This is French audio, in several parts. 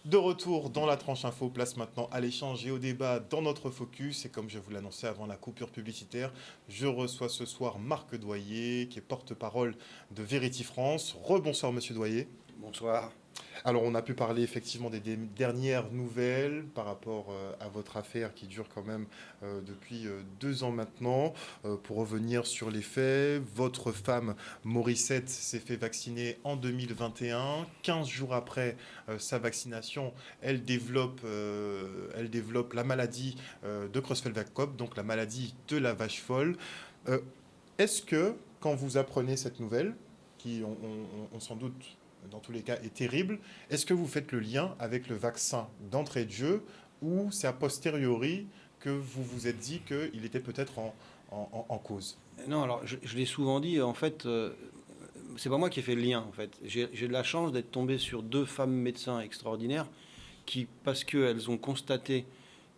De retour dans la tranche info, place maintenant à l'échange et au débat dans notre focus. Et comme je vous l'annonçais avant la coupure publicitaire, je reçois ce soir Marc Doyer, qui est porte-parole de Verity France. Rebonsoir Monsieur Doyer. Bonsoir. Alors on a pu parler effectivement des dernières nouvelles par rapport à votre affaire qui dure quand même depuis 2 ans maintenant. Pour revenir sur les faits, votre femme Morissette s'est fait vacciner en 2021. 15 jours après sa vaccination, elle développe la maladie de Creutzfeldt-Jakob, donc la maladie de la vache folle. Est-ce que quand vous apprenez cette nouvelle, qui on sans doute dans tous les cas, est terrible. Est-ce que vous faites le lien avec le vaccin d'entrée de jeu ou c'est a posteriori que vous vous êtes dit qu'il était peut-être en cause? Non, alors je l'ai souvent dit, en fait, c'est pas moi qui ai fait le lien, en fait. J'ai de la chance d'être tombé sur 2 femmes médecins extraordinaires qui, parce qu'elles ont constaté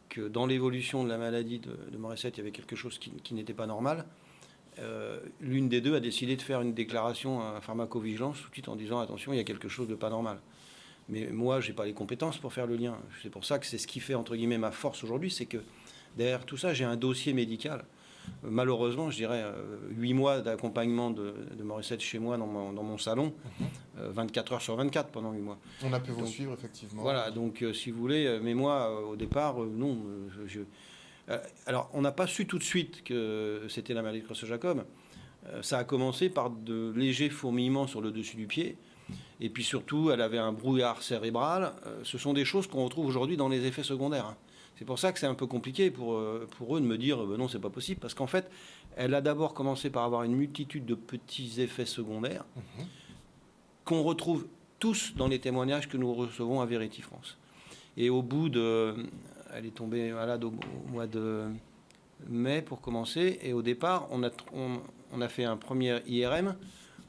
que dans l'évolution de la maladie de Morissette, il y avait quelque chose qui n'était pas normal, l'une des 2 a décidé de faire une déclaration à pharmacovigilance tout de suite en disant attention, il y a quelque chose de pas normal. Mais moi, j'ai pas les compétences pour faire le lien. C'est pour ça que c'est ce qui fait entre guillemets ma force aujourd'hui, c'est que derrière tout ça, j'ai un dossier médical. Malheureusement, je dirais 8 mois d'accompagnement de Morissette chez moi dans mon salon, 24 heures sur 24 pendant 8 mois. On a pu vous suivre effectivement. Voilà, donc si vous voulez, mais moi au départ, non. Alors, on n'a pas su tout de suite que c'était la maladie de Creutzfeldt-Jakob. Ça a commencé par de légers fourmillements sur le dessus du pied. Et puis surtout, elle avait un brouillard cérébral. Ce sont des choses qu'on retrouve aujourd'hui dans les effets secondaires. C'est pour ça que c'est un peu compliqué pour eux de me dire non, c'est pas possible. Parce qu'en fait, elle a d'abord commencé par avoir une multitude de petits effets secondaires qu'on retrouve tous dans les témoignages que nous recevons à Verity France. Et au bout de... Elle est tombée malade au mois de mai pour commencer. Et au départ, on a fait un premier IRM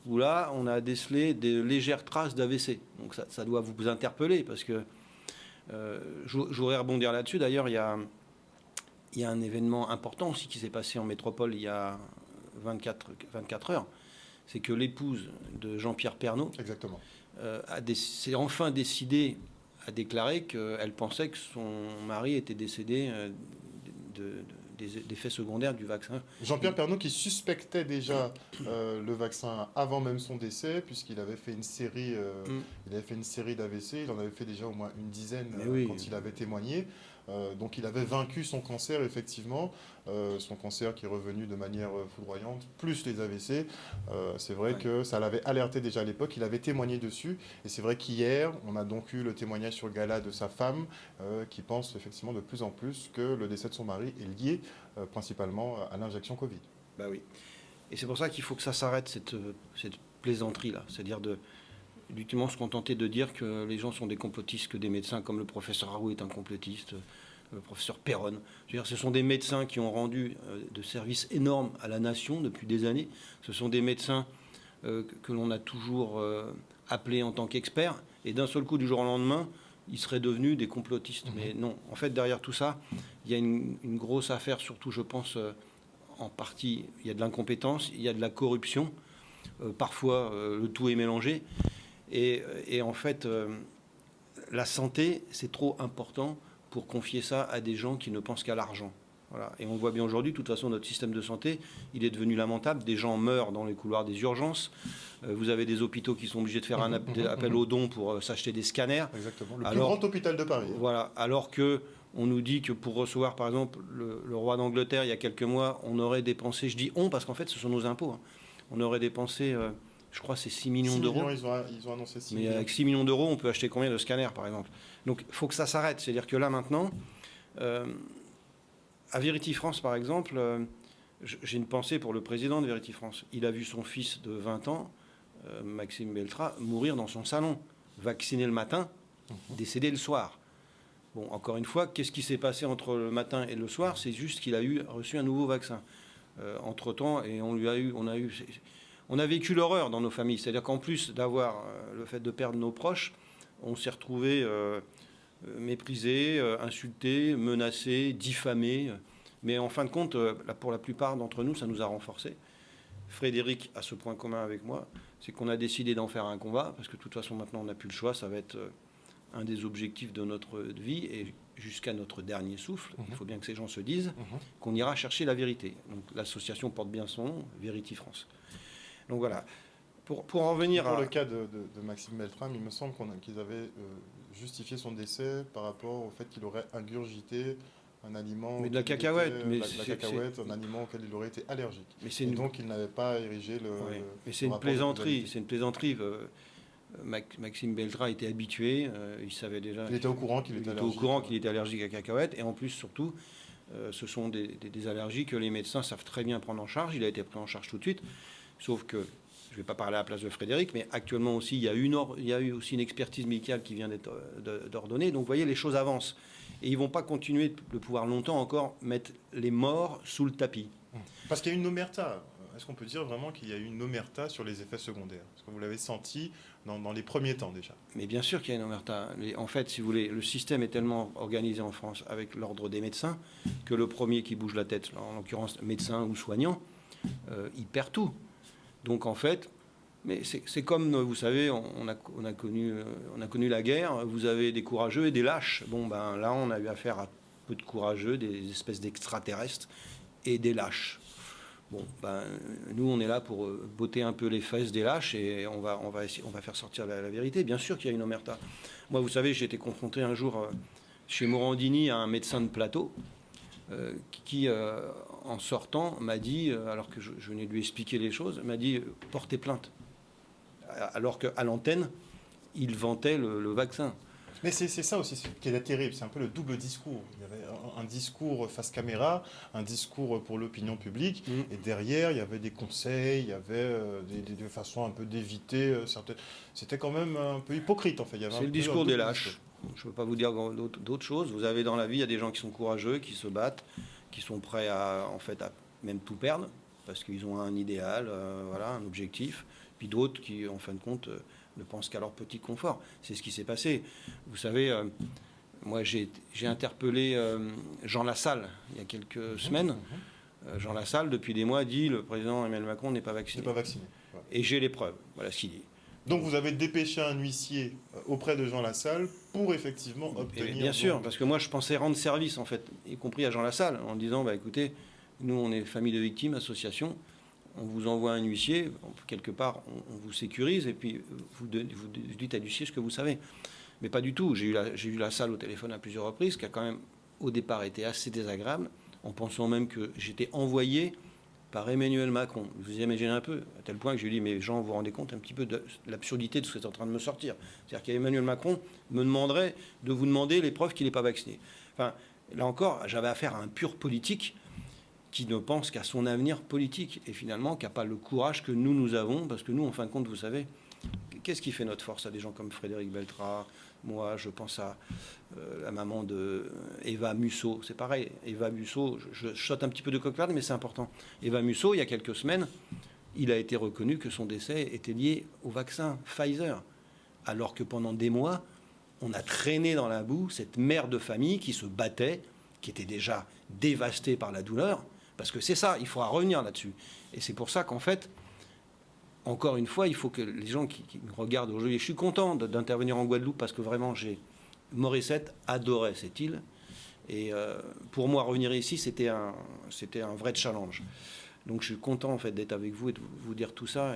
où là, on a décelé des légères traces d'AVC. Donc ça doit vous interpeller parce que je voudrais rebondir là-dessus. D'ailleurs, il y a un événement important aussi qui s'est passé en métropole il y a 24 heures. C'est que l'épouse de Jean-Pierre Pernaut s'est enfin décidée a déclaré qu'elle pensait que son mari était décédé des effets secondaires du vaccin. Jean-Pierre Pernaut qui suspectait déjà le vaccin avant même son décès, puisqu'il avait fait une série, d'AVC, il en avait fait déjà au moins une dizaine quand il avait témoigné. Donc il avait vaincu son cancer, effectivement, son cancer qui est revenu de manière foudroyante, plus les AVC. C'est vrai que ça l'avait alerté déjà à l'époque, il avait témoigné dessus. Et c'est vrai qu'hier, on a donc eu le témoignage sur le gala de sa femme, qui pense effectivement de plus en plus que le décès de son mari est lié principalement à l'injection Covid. Bah oui. Et c'est pour ça qu'il faut que ça s'arrête, cette plaisanterie-là. C'est-à-dire d'ultimement se contenter de dire que les gens sont des complotistes, que des médecins comme le professeur Raoult est un complotiste, le professeur Perron. Je veux dire, ce sont des médecins qui ont rendu de services énormes à la nation depuis des années. Ce sont des médecins que l'on a toujours appelés en tant qu'experts. Et d'un seul coup, du jour au lendemain, ils seraient devenus des complotistes. Mais non, en fait, derrière tout ça, il y a une grosse affaire, surtout, je pense, en partie, il y a de l'incompétence, il y a de la corruption. Parfois, le tout est mélangé. Et en fait, la santé, c'est trop important pour confier ça à des gens qui ne pensent qu'à l'argent. Voilà. Et on voit bien aujourd'hui, de toute façon, notre système de santé, il est devenu lamentable. Des gens meurent dans les couloirs des urgences. Vous avez des hôpitaux qui sont obligés de faire un appel aux dons pour s'acheter des scanners. Exactement. Le plus grand hôpital de Paris. Voilà. Alors que on nous dit que pour recevoir, par exemple, le roi d'Angleterre, il y a quelques mois, on aurait dépensé, je dis on, parce qu'en fait, ce sont nos impôts. On aurait dépensé... je crois que c'est 6 millions d'euros. Ils ont annoncé 6 millions. Mais avec 6 millions d'euros, on peut acheter combien de scanners, par exemple? Donc, il faut que ça s'arrête. C'est-à-dire que là, maintenant, à Verity France, par exemple, j'ai une pensée pour le président de Verity France. Il a vu son fils de 20 ans, Maxime Beltra, mourir dans son salon, vacciné le matin, décédé le soir. Bon, encore une fois, qu'est-ce qui s'est passé entre le matin et le soir? C'est juste qu'il a reçu un nouveau vaccin. Entre-temps, et on a vécu l'horreur dans nos familles. C'est-à-dire qu'en plus d'avoir le fait de perdre nos proches, on s'est retrouvés méprisés, insultés, menacés, diffamés. Mais en fin de compte, pour la plupart d'entre nous, ça nous a renforcés. Frédéric a ce point commun avec moi, c'est qu'on a décidé d'en faire un combat, parce que de toute façon, maintenant, on n'a plus le choix. Ça va être un des objectifs de notre vie, et jusqu'à notre dernier souffle, il faut bien que ces gens se disent qu'on ira chercher la vérité. Donc l'association porte bien son nom, Vérity France. Donc voilà. Pour en revenir Pour le cas de Maxime Beltrame, il me semble qu'ils avaient justifié son décès par rapport au fait qu'il aurait ingurgité un aliment... Mais de la cacahuète. La cacahuète, un aliment auquel il aurait été allergique. Et donc il n'avait pas érigé le... Mais c'est une plaisanterie. C'est une plaisanterie. Maxime Beltrame était habitué. Il savait déjà... Il était au courant qu'il était allergique. Au courant qu'il était allergique à la cacahuète. Et en plus, surtout, ce sont des allergies que les médecins savent très bien prendre en charge. Il a été pris en charge tout de suite. Sauf que... Je ne vais pas parler à la place de Frédéric, mais actuellement aussi, il y a eu aussi une expertise médicale qui vient d'être ordonnée. Donc, vous voyez, les choses avancent. Et ils ne vont pas continuer de pouvoir longtemps encore mettre les morts sous le tapis. Parce qu'il y a une omerta. Est-ce qu'on peut dire vraiment qu'il y a eu une omerta sur les effets secondaires? Est-ce que vous l'avez senti dans les premiers temps déjà? Mais bien sûr qu'il y a une omerta. En fait, si vous voulez, le système est tellement organisé en France avec l'ordre des médecins que le premier qui bouge la tête, en l'occurrence médecin ou soignant, il perd tout. Donc en fait, mais c'est comme, vous savez, on a connu la guerre, vous avez des courageux et des lâches. Bon, ben là, on a eu affaire à peu de courageux, des espèces d'extraterrestres et des lâches. Bon, ben, nous, on est là pour botter un peu les fesses des lâches et on va faire sortir la vérité. Bien sûr qu'il y a une omerta. Moi, vous savez, j'ai été confronté un jour chez Morandini à un médecin de plateau qui en sortant, m'a dit, alors que je venais de lui expliquer les choses, m'a dit portez plainte. Alors qu'à l'antenne, il vantait le vaccin. Mais c'est ça aussi qui est terrible, c'est un peu le double discours. Il y avait un discours face caméra, un discours pour l'opinion publique, et derrière, il y avait des conseils, il y avait des façons un peu d'éviter certaines... C'était quand même un peu hypocrite, en fait. C'est le discours des lâches. Je ne veux pas vous dire d'autres choses. Vous avez dans la vie, il y a des gens qui sont courageux, qui se battent, qui sont prêts à même tout perdre, parce qu'ils ont un idéal, voilà, un objectif. Puis d'autres qui, en fin de compte, ne pensent qu'à leur petit confort. C'est ce qui s'est passé. Vous savez, moi, j'ai interpellé Jean Lassalle il y a quelques semaines. Jean Lassalle, depuis des mois, dit le président Emmanuel Macron n'est pas vacciné. N'est pas vacciné. Ouais. Et j'ai les preuves. Voilà ce qu'il dit. Donc vous avez dépêché un huissier auprès de Jean Lassalle pour effectivement obtenir... Bien sûr, parce que moi je pensais rendre service en fait, y compris à Jean Lassalle, en disant bah écoutez, nous on est famille de victimes, association, on vous envoie un huissier, quelque part on vous sécurise et puis vous dites à l'huissier ce que vous savez. Mais pas du tout, j'ai eu Lassalle au téléphone à plusieurs reprises, qui a quand même au départ été assez désagréable, en pensant même que j'étais envoyé par Emmanuel Macron. Vous imaginez un peu, à tel point que je lui ai dit, mais Jean, vous vous rendez compte un petit peu de l'absurdité de ce qui est en train de me sortir. C'est-à-dire qu'Emmanuel Macron me demanderait de vous demander les preuves qu'il n'est pas vacciné. Enfin, là encore, j'avais affaire à un pur politique qui ne pense qu'à son avenir politique et finalement qui n'a pas le courage que nous avons, parce que nous, en fin de compte, vous savez, qu'est-ce qui fait notre force à des gens comme Frédéric Beltrame? Moi, je pense à la maman de Eva Musso. C'est pareil, Eva Musso, je saute un petit peu de coq d'âne, mais c'est important. Eva Musso, il y a quelques semaines, il a été reconnu que son décès était lié au vaccin Pfizer. Alors que pendant des mois, on a traîné dans la boue cette mère de famille qui se battait, qui était déjà dévastée par la douleur. Parce que c'est ça, il faudra revenir là-dessus. Et c'est pour ça qu'en fait... Encore une fois, il faut que les gens qui me regardent aujourd'hui... Je suis content d'intervenir en Guadeloupe parce que vraiment, Morissette adorait cette île. Et pour moi, revenir ici, c'était un vrai challenge. Donc je suis content en fait, d'être avec vous et de vous dire tout ça.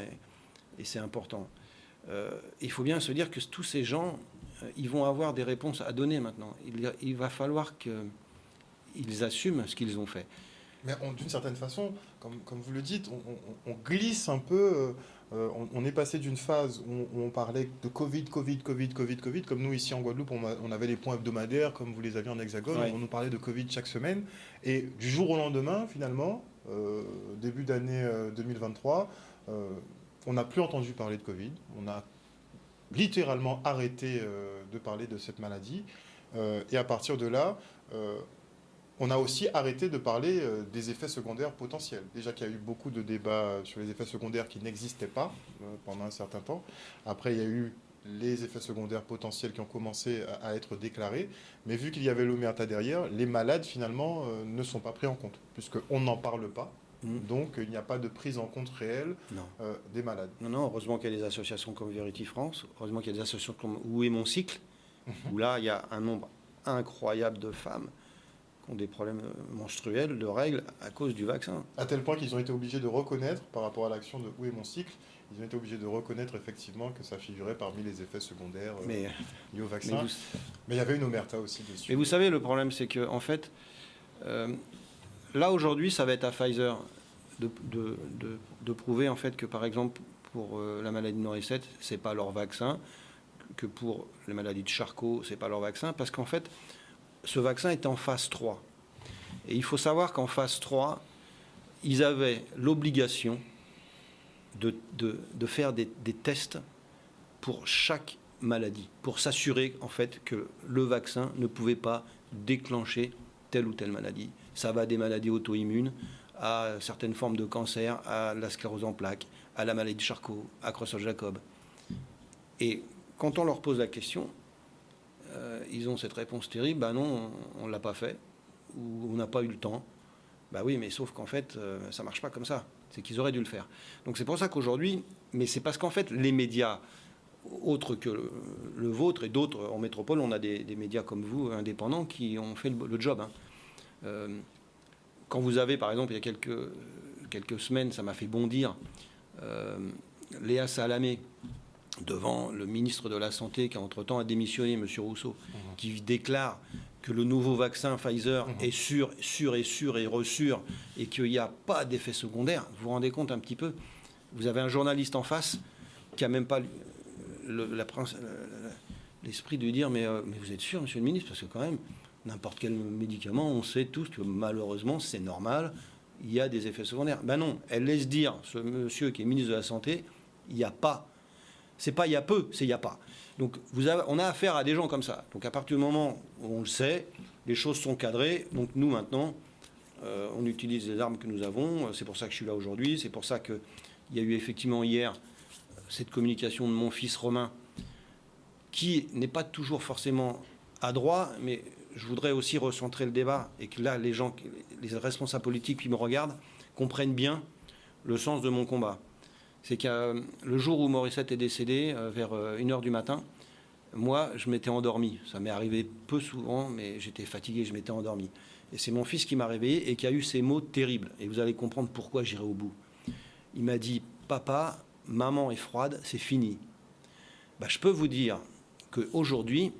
Et c'est important. Il faut bien se dire que tous ces gens, ils vont avoir des réponses à donner maintenant. Il va falloir qu'ils assument ce qu'ils ont fait. Mais d'une certaine façon, comme vous le dites, on glisse un peu. On est passé d'une phase où on parlait de Covid, comme nous ici en Guadeloupe, on avait les points hebdomadaires, comme vous les aviez en Hexagone, on nous parlait de Covid chaque semaine. Et du jour au lendemain, finalement, début d'année 2023, on n'a plus entendu parler de Covid. On a littéralement arrêté de parler de cette maladie. Et à partir de là... on a aussi arrêté de parler des effets secondaires potentiels. Déjà qu'il y a eu beaucoup de débats sur les effets secondaires qui n'existaient pas pendant un certain temps. Après, il y a eu les effets secondaires potentiels qui ont commencé à être déclarés. Mais vu qu'il y avait l'omerta derrière, les malades, finalement, ne sont pas pris en compte, puisqu'on n'en parle pas. Donc, il n'y a pas de prise en compte réelle des malades. Non, heureusement qu'il y a des associations comme Vérity France, heureusement qu'il y a des associations comme Où est mon cycle, où là, il y a un nombre incroyable de femmes qui ont des problèmes menstruels, de règles, à cause du vaccin. À tel point qu'ils ont été obligés de reconnaître, par rapport à l'action de Où est mon cycle, ils ont été obligés de reconnaître effectivement que ça figurait parmi les effets secondaires liés au vaccin. Mais il y avait une omerta aussi dessus. Mais vous savez, le problème, c'est que, en fait, là, aujourd'hui, ça va être à Pfizer de prouver, en fait, que, par exemple, pour la maladie de Morissette, c'est pas leur vaccin, que pour la maladie de Charcot, c'est pas leur vaccin, parce qu'en fait, ce vaccin est en phase 3. Et il faut savoir qu'en phase 3, ils avaient l'obligation de faire des tests pour chaque maladie, pour s'assurer en fait que le vaccin ne pouvait pas déclencher telle ou telle maladie. Ça va des maladies auto-immunes à certaines formes de cancer, à la sclérose en plaques, à la maladie de Charcot, à Creutzfeldt-Jakob. Et quand on leur pose la question, ils ont cette réponse terrible, ben non, on ne l'a pas fait, ou on n'a pas eu le temps. Ben oui, mais sauf qu'en fait, ça ne marche pas comme ça. C'est qu'ils auraient dû le faire. Donc c'est pour ça qu'aujourd'hui, mais c'est parce qu'en fait, les médias, autres que le vôtre et d'autres en métropole, on a des médias comme vous, indépendants, qui ont fait le job. Quand vous avez, par exemple, il y a quelques semaines, ça m'a fait bondir, Léa Salamé, devant le ministre de la Santé, qui entre-temps a démissionné, M. Rousseau, qui déclare que le nouveau vaccin Pfizer est sûr et re-sûr, et qu'il n'y a pas d'effet secondaire. Vous vous rendez compte un petit peu? Vous avez un journaliste en face qui n'a même pas l'esprit de lui dire mais vous êtes sûr, monsieur le ministre? Parce que quand même, n'importe quel médicament, on sait tous que malheureusement, c'est normal, il y a des effets secondaires. Ben non, elle laisse dire, ce monsieur qui est ministre de la Santé, il n'y a pas. C'est pas il y a peu, c'est il n'y a pas. Donc on a affaire à des gens comme ça. Donc à partir du moment où on le sait, les choses sont cadrées. Donc nous maintenant, on utilise les armes que nous avons. C'est pour ça que je suis là aujourd'hui. C'est pour ça qu'il y a eu effectivement hier cette communication de mon fils Romain, qui n'est pas toujours forcément adroit, mais je voudrais aussi recentrer le débat et que là, les responsables politiques qui me regardent comprennent bien le sens de mon combat. C'est que le jour où Morissette est décédé, vers 1h du matin, moi, je m'étais endormi. Ça m'est arrivé peu souvent, mais j'étais fatigué, je m'étais endormi. Et c'est mon fils qui m'a réveillé et qui a eu ces mots terribles. Et vous allez comprendre pourquoi j'irai au bout. Il m'a dit « Papa, maman est froide, c'est fini ». Ben, je peux vous dire qu'aujourd'hui,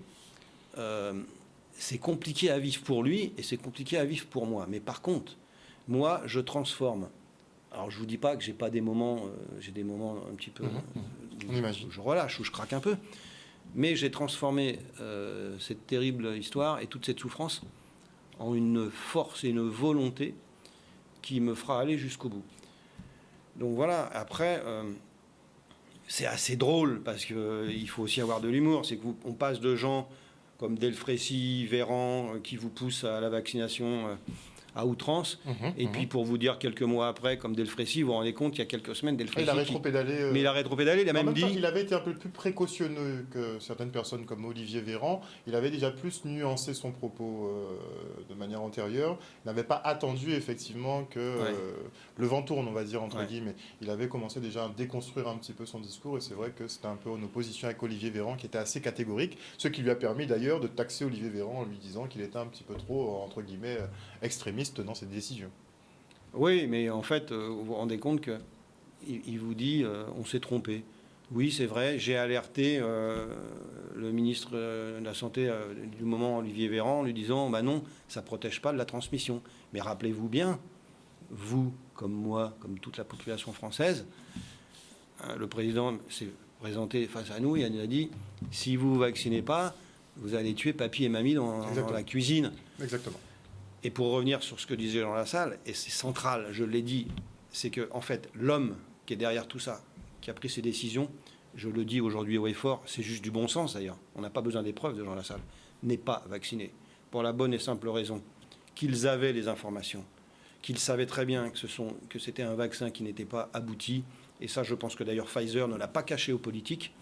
c'est compliqué à vivre pour lui et c'est compliqué à vivre pour moi. Mais par contre, moi, je transforme. Alors, je ne vous dis pas que j'ai pas des moments, j'ai des moments un petit peu où je relâche, où je craque un peu. Mais j'ai transformé cette terrible histoire et toute cette souffrance en une force et une volonté qui me fera aller jusqu'au bout. Donc voilà, après, c'est assez drôle parce qu'il faut aussi avoir de l'humour. C'est qu'on passe de gens comme Delfrécy, Véran, qui vous poussent à la vaccination à outrance. Et puis, pour vous dire quelques mois après, comme Delfrécy, vous vous rendez compte, il y a quelques semaines, Delfrécy... Il a rétropédalé. Mais il a rétropédalé, il a même dit... Il avait été un peu plus précautionneux que certaines personnes comme Olivier Véran. Il avait déjà plus nuancé son propos de manière antérieure. Il n'avait pas attendu, effectivement, que le vent tourne, on va dire, entre guillemets. Il avait commencé déjà à déconstruire un petit peu son discours. Et c'est vrai que c'était un peu en opposition avec Olivier Véran, qui était assez catégorique. Ce qui lui a permis, d'ailleurs, de taxer Olivier Véran en lui disant qu'il était un petit peu trop, entre guillemets, extrémiste dans ses décisions. Oui, mais en fait, vous vous rendez compte qu'il vous dit on s'est trompé. Oui, c'est vrai, j'ai alerté le ministre de la Santé du moment, Olivier Véran, en lui disant bah non, ça ne protège pas de la transmission. Mais rappelez-vous bien, vous, comme moi, comme toute la population française, le président s'est présenté face à nous et il nous a dit si vous ne vous vaccinez pas, vous allez tuer papy et mamie dans la cuisine. Exactement. Et pour revenir sur ce que disait Jean Lassalle, et c'est central, je l'ai dit, c'est que en fait, l'homme qui est derrière tout ça, qui a pris ces décisions, je le dis aujourd'hui haut et fort, c'est juste du bon sens d'ailleurs, on n'a pas besoin des preuves de Jean Lassalle, n'est pas vacciné. Pour la bonne et simple raison qu'ils avaient les informations, qu'ils savaient très bien que c'était un vaccin qui n'était pas abouti, et ça je pense que d'ailleurs Pfizer ne l'a pas caché aux politiques,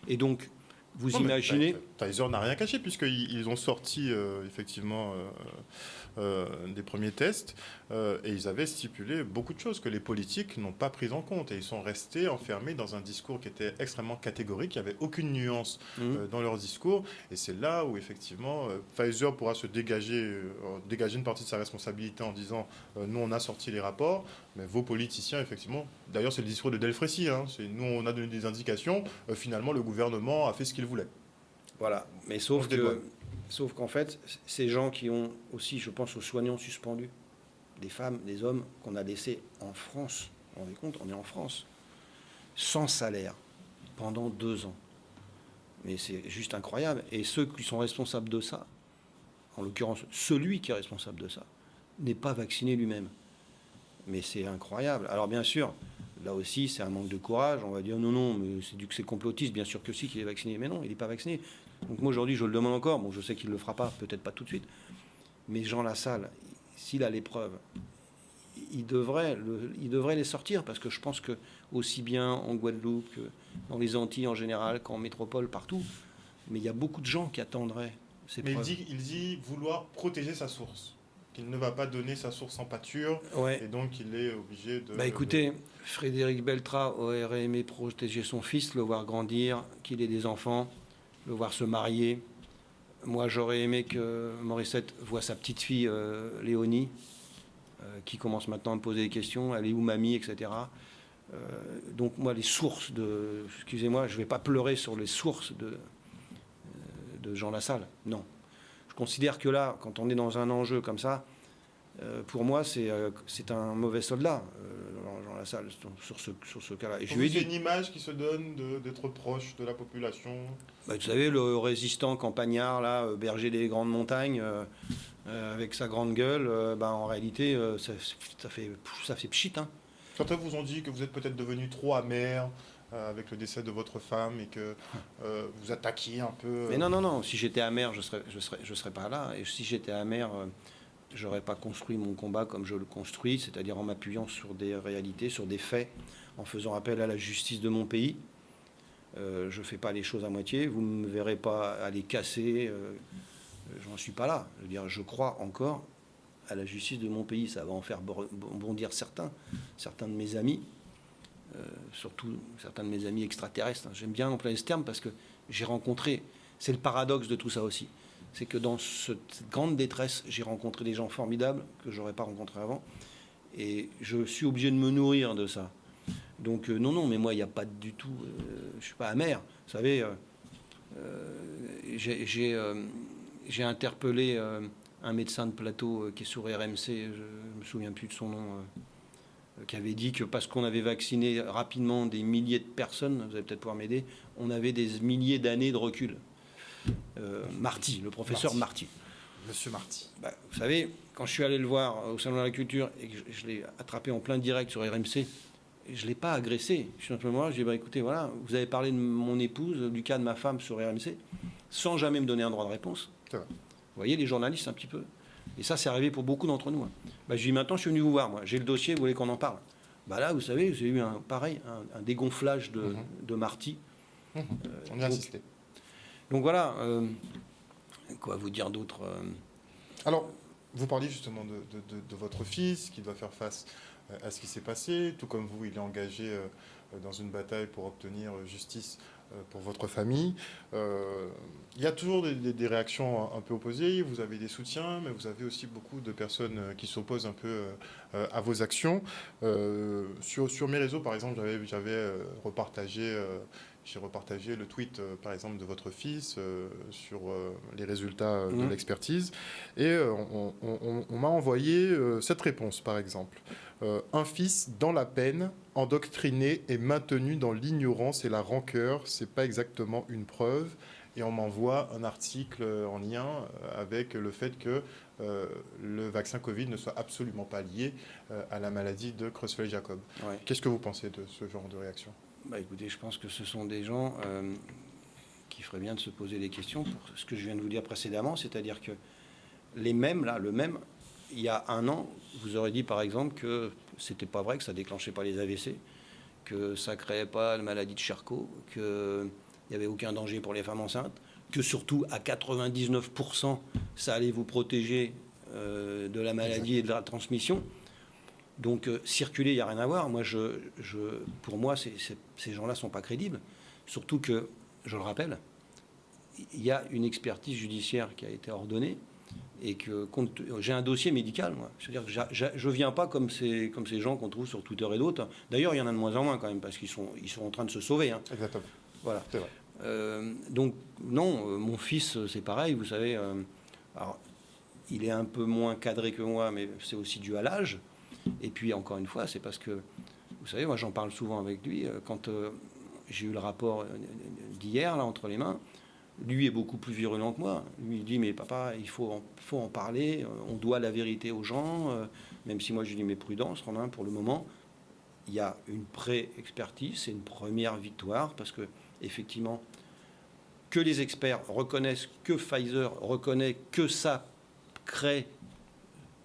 et donc Vous Non, mais imaginez... Pfizer n'a rien caché puisqu'ils ont sorti effectivement des premiers tests et ils avaient stipulé beaucoup de choses que les politiques n'ont pas prises en compte et ils sont restés enfermés dans un discours qui était extrêmement catégorique, il n'y avait aucune nuance dans leur discours et c'est là où effectivement Pfizer pourra se dégager une partie de sa responsabilité en disant nous on a sorti les rapports, mais vos politiciens effectivement, d'ailleurs c'est le discours de Delfrécy, hein, c'est nous on a donné des indications, finalement le gouvernement a fait ce qu'il voulait. Voilà, mais sauf qu'en fait, ces gens qui ont aussi, je pense aux soignants suspendus, des femmes, des hommes qu'on a laissés en France, vous vous rendez compte, on est en France, sans salaire, pendant 2 ans. Mais c'est juste incroyable. Et ceux qui sont responsables de ça, en l'occurrence celui qui est responsable de ça, n'est pas vacciné lui-même. Mais c'est incroyable. Alors bien sûr, là aussi, c'est un manque de courage. On va dire non, mais c'est complotiste. Bien sûr que si, qu'il est vacciné. Mais non, il n'est pas vacciné. Donc moi, aujourd'hui, je le demande encore. Bon, je sais qu'il ne le fera pas, peut-être pas tout de suite. Mais Jean Lassalle, s'il a les preuves, il devrait les sortir. Parce que je pense que aussi bien en Guadeloupe que dans les Antilles en général, qu'en métropole, partout, mais il y a beaucoup de gens qui attendraient ces preuves. Mais il dit vouloir protéger sa source. Qu'il ne va pas donner sa source en pâture, ouais. Et donc il est obligé de... Écoutez, Frédéric Beltra aurait aimé protéger son fils, le voir grandir, qu'il ait des enfants, le voir se marier. Moi, j'aurais aimé que Morissette voie sa petite fille Léonie, qui commence maintenant à me poser des questions, elle est où mamie, etc. Donc moi, les sources de... Excusez-moi, je ne vais pas pleurer sur les sources de Jean Lassalle, non. Je considère que là, quand on est dans un enjeu comme ça, pour moi, c'est un mauvais soldat, Jean Lassalle, sur ce cas-là. Et je lui ai dit, c'est une image qui se donne d'être proche de la population. Vous savez, le résistant campagnard, là, berger des grandes montagnes, avec sa grande gueule, en réalité, ça fait pchit. Hein. Certains vous ont dit que vous êtes peut-être devenu trop amer avec le décès de votre femme et que vous attaquiez un peu... Mais non, si j'étais amer, je serais pas là. Et si j'étais amer, j'aurais pas construit mon combat comme je le construis, c'est-à-dire en m'appuyant sur des réalités, sur des faits, en faisant appel à la justice de mon pays. Je fais pas les choses à moitié. Vous ne me verrez pas aller casser. J'en suis pas là. Je veux dire, je crois encore à la justice de mon pays. Ça va en faire bondir certains de mes amis. Surtout certains de mes amis extraterrestres. J'aime bien employer ce terme parce que j'ai rencontré, c'est le paradoxe de tout ça aussi, c'est que dans cette grande détresse, j'ai rencontré des gens formidables que je n'aurais pas rencontrés avant, et je suis obligé de me nourrir de ça. Donc non, mais moi, il n'y a pas du tout... je ne suis pas amer. Vous savez, j'ai interpellé un médecin de plateau qui est sur RMC, je ne me souviens plus de son nom... qui avait dit que parce qu'on avait vacciné rapidement des milliers de personnes, vous allez peut-être pouvoir m'aider, on avait des milliers d'années de recul. Marty, le professeur Marty. Monsieur Marty. Vous savez, quand je suis allé le voir au Salon de la Culture et que je l'ai attrapé en plein direct sur RMC, je ne l'ai pas agressé. Je suis simplement là, je lui ai dit, écoutez, voilà, vous avez parlé de mon épouse, du cas de ma femme sur RMC, sans jamais me donner un droit de réponse. C'est vrai. Vous voyez, les journalistes, un petit peu. Et ça, c'est arrivé pour beaucoup d'entre nous. Je lui dis, maintenant, je suis venu vous voir, moi. J'ai le dossier, vous voulez qu'on en parle? Là, vous savez, j'ai eu un dégonflage de Marty. On y a assisté. Donc voilà, quoi vous dire d'autre Alors, vous parliez justement de votre fils qui doit faire face à ce qui s'est passé. Tout comme vous, il est engagé dans une bataille pour obtenir justice pour votre famille. Il y a toujours des réactions un peu opposées. Vous avez des soutiens, mais vous avez aussi beaucoup de personnes qui s'opposent un peu à vos actions. Sur mes réseaux, par exemple, j'avais repartagé... J'ai repartagé le tweet, par exemple, de votre fils sur les résultats de l'expertise. Et on m'a envoyé cette réponse, par exemple. Un fils dans la peine, endoctriné et maintenu dans l'ignorance et la rancœur, c'est pas exactement une preuve. Et on m'envoie un article en lien avec le fait que le vaccin Covid ne soit absolument pas lié à la maladie de Creutzfeldt-Jakob. Ouais. Qu'est-ce que vous pensez de ce genre de réaction ? Écoutez, je pense que ce sont des gens qui feraient bien de se poser des questions pour ce que je viens de vous dire précédemment, c'est-à-dire que le même, il y a un an, vous aurez dit par exemple que c'était pas vrai, que ça déclenchait pas les AVC, que ça créait pas la maladie de Charcot, que il n'y avait aucun danger pour les femmes enceintes, que surtout à 99%, ça allait vous protéger de la maladie et de la transmission. Donc circuler, il n'y a rien à voir. Moi, pour moi, ces gens-là ne sont pas crédibles. Surtout que, je le rappelle, il y a une expertise judiciaire qui a été ordonnée et que j'ai un dossier médical, moi. C'est-à-dire que je ne viens pas comme ces gens qu'on trouve sur Twitter et d'autres. D'ailleurs, il y en a de moins en moins quand même, parce qu'ils sont en train de se sauver. Hein. Exactement. Voilà. C'est vrai. Donc, non, mon fils, c'est pareil, vous savez. Alors, il est un peu moins cadré que moi, mais c'est aussi dû à l'âge. Et puis, encore une fois, c'est parce que, vous savez, moi, j'en parle souvent avec lui. Quand j'ai eu le rapport d'hier, là, entre les mains, lui est beaucoup plus virulent que moi. Lui, il dit, mais papa, il faut en parler, on doit la vérité aux gens, même si moi, je lui dis, mais prudence, Romain, pour le moment, il y a une pré-expertise, c'est une première victoire, parce que, effectivement, que les experts reconnaissent, que Pfizer reconnaît que ça crée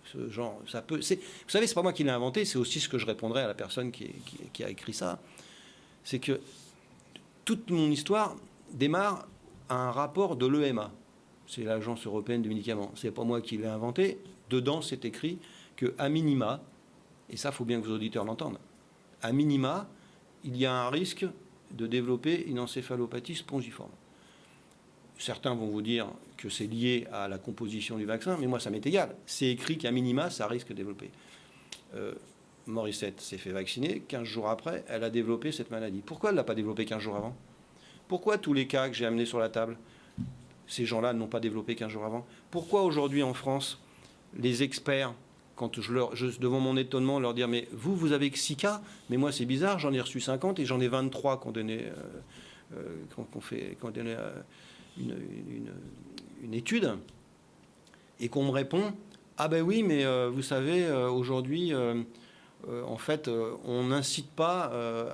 ce genre, ça peut. Vous savez, c'est pas moi qui l'ai inventé, c'est aussi ce que je répondrai à la personne qui a écrit ça. C'est que toute mon histoire démarre à un rapport de l'EMA. C'est l'Agence européenne des médicaments. C'est pas moi qui l'ai inventé. Dedans, c'est écrit que à minima, et ça, faut bien que vos auditeurs l'entendent, à minima, il y a un risque de développer une encéphalopathie spongiforme. Certains vont vous dire que c'est lié à la composition du vaccin, mais moi, ça m'est égal. C'est écrit qu'à minima, ça risque de développer. Morissette s'est fait vacciner. 15 jours après, elle a développé cette maladie. Pourquoi elle ne l'a pas développée 15 jours avant? Pourquoi tous les cas que j'ai amenés sur la table, ces gens-là n'ont pas développé 15 jours avant? Pourquoi aujourd'hui en France, les experts, quand devant mon étonnement, leur dire, mais vous avez que 6 cas, mais moi c'est bizarre, j'en ai reçu 50 et j'en ai 23 qu'on donnait, une étude, et qu'on me répond, ah ben oui, mais vous savez, aujourd'hui, en fait, on n'incite pas,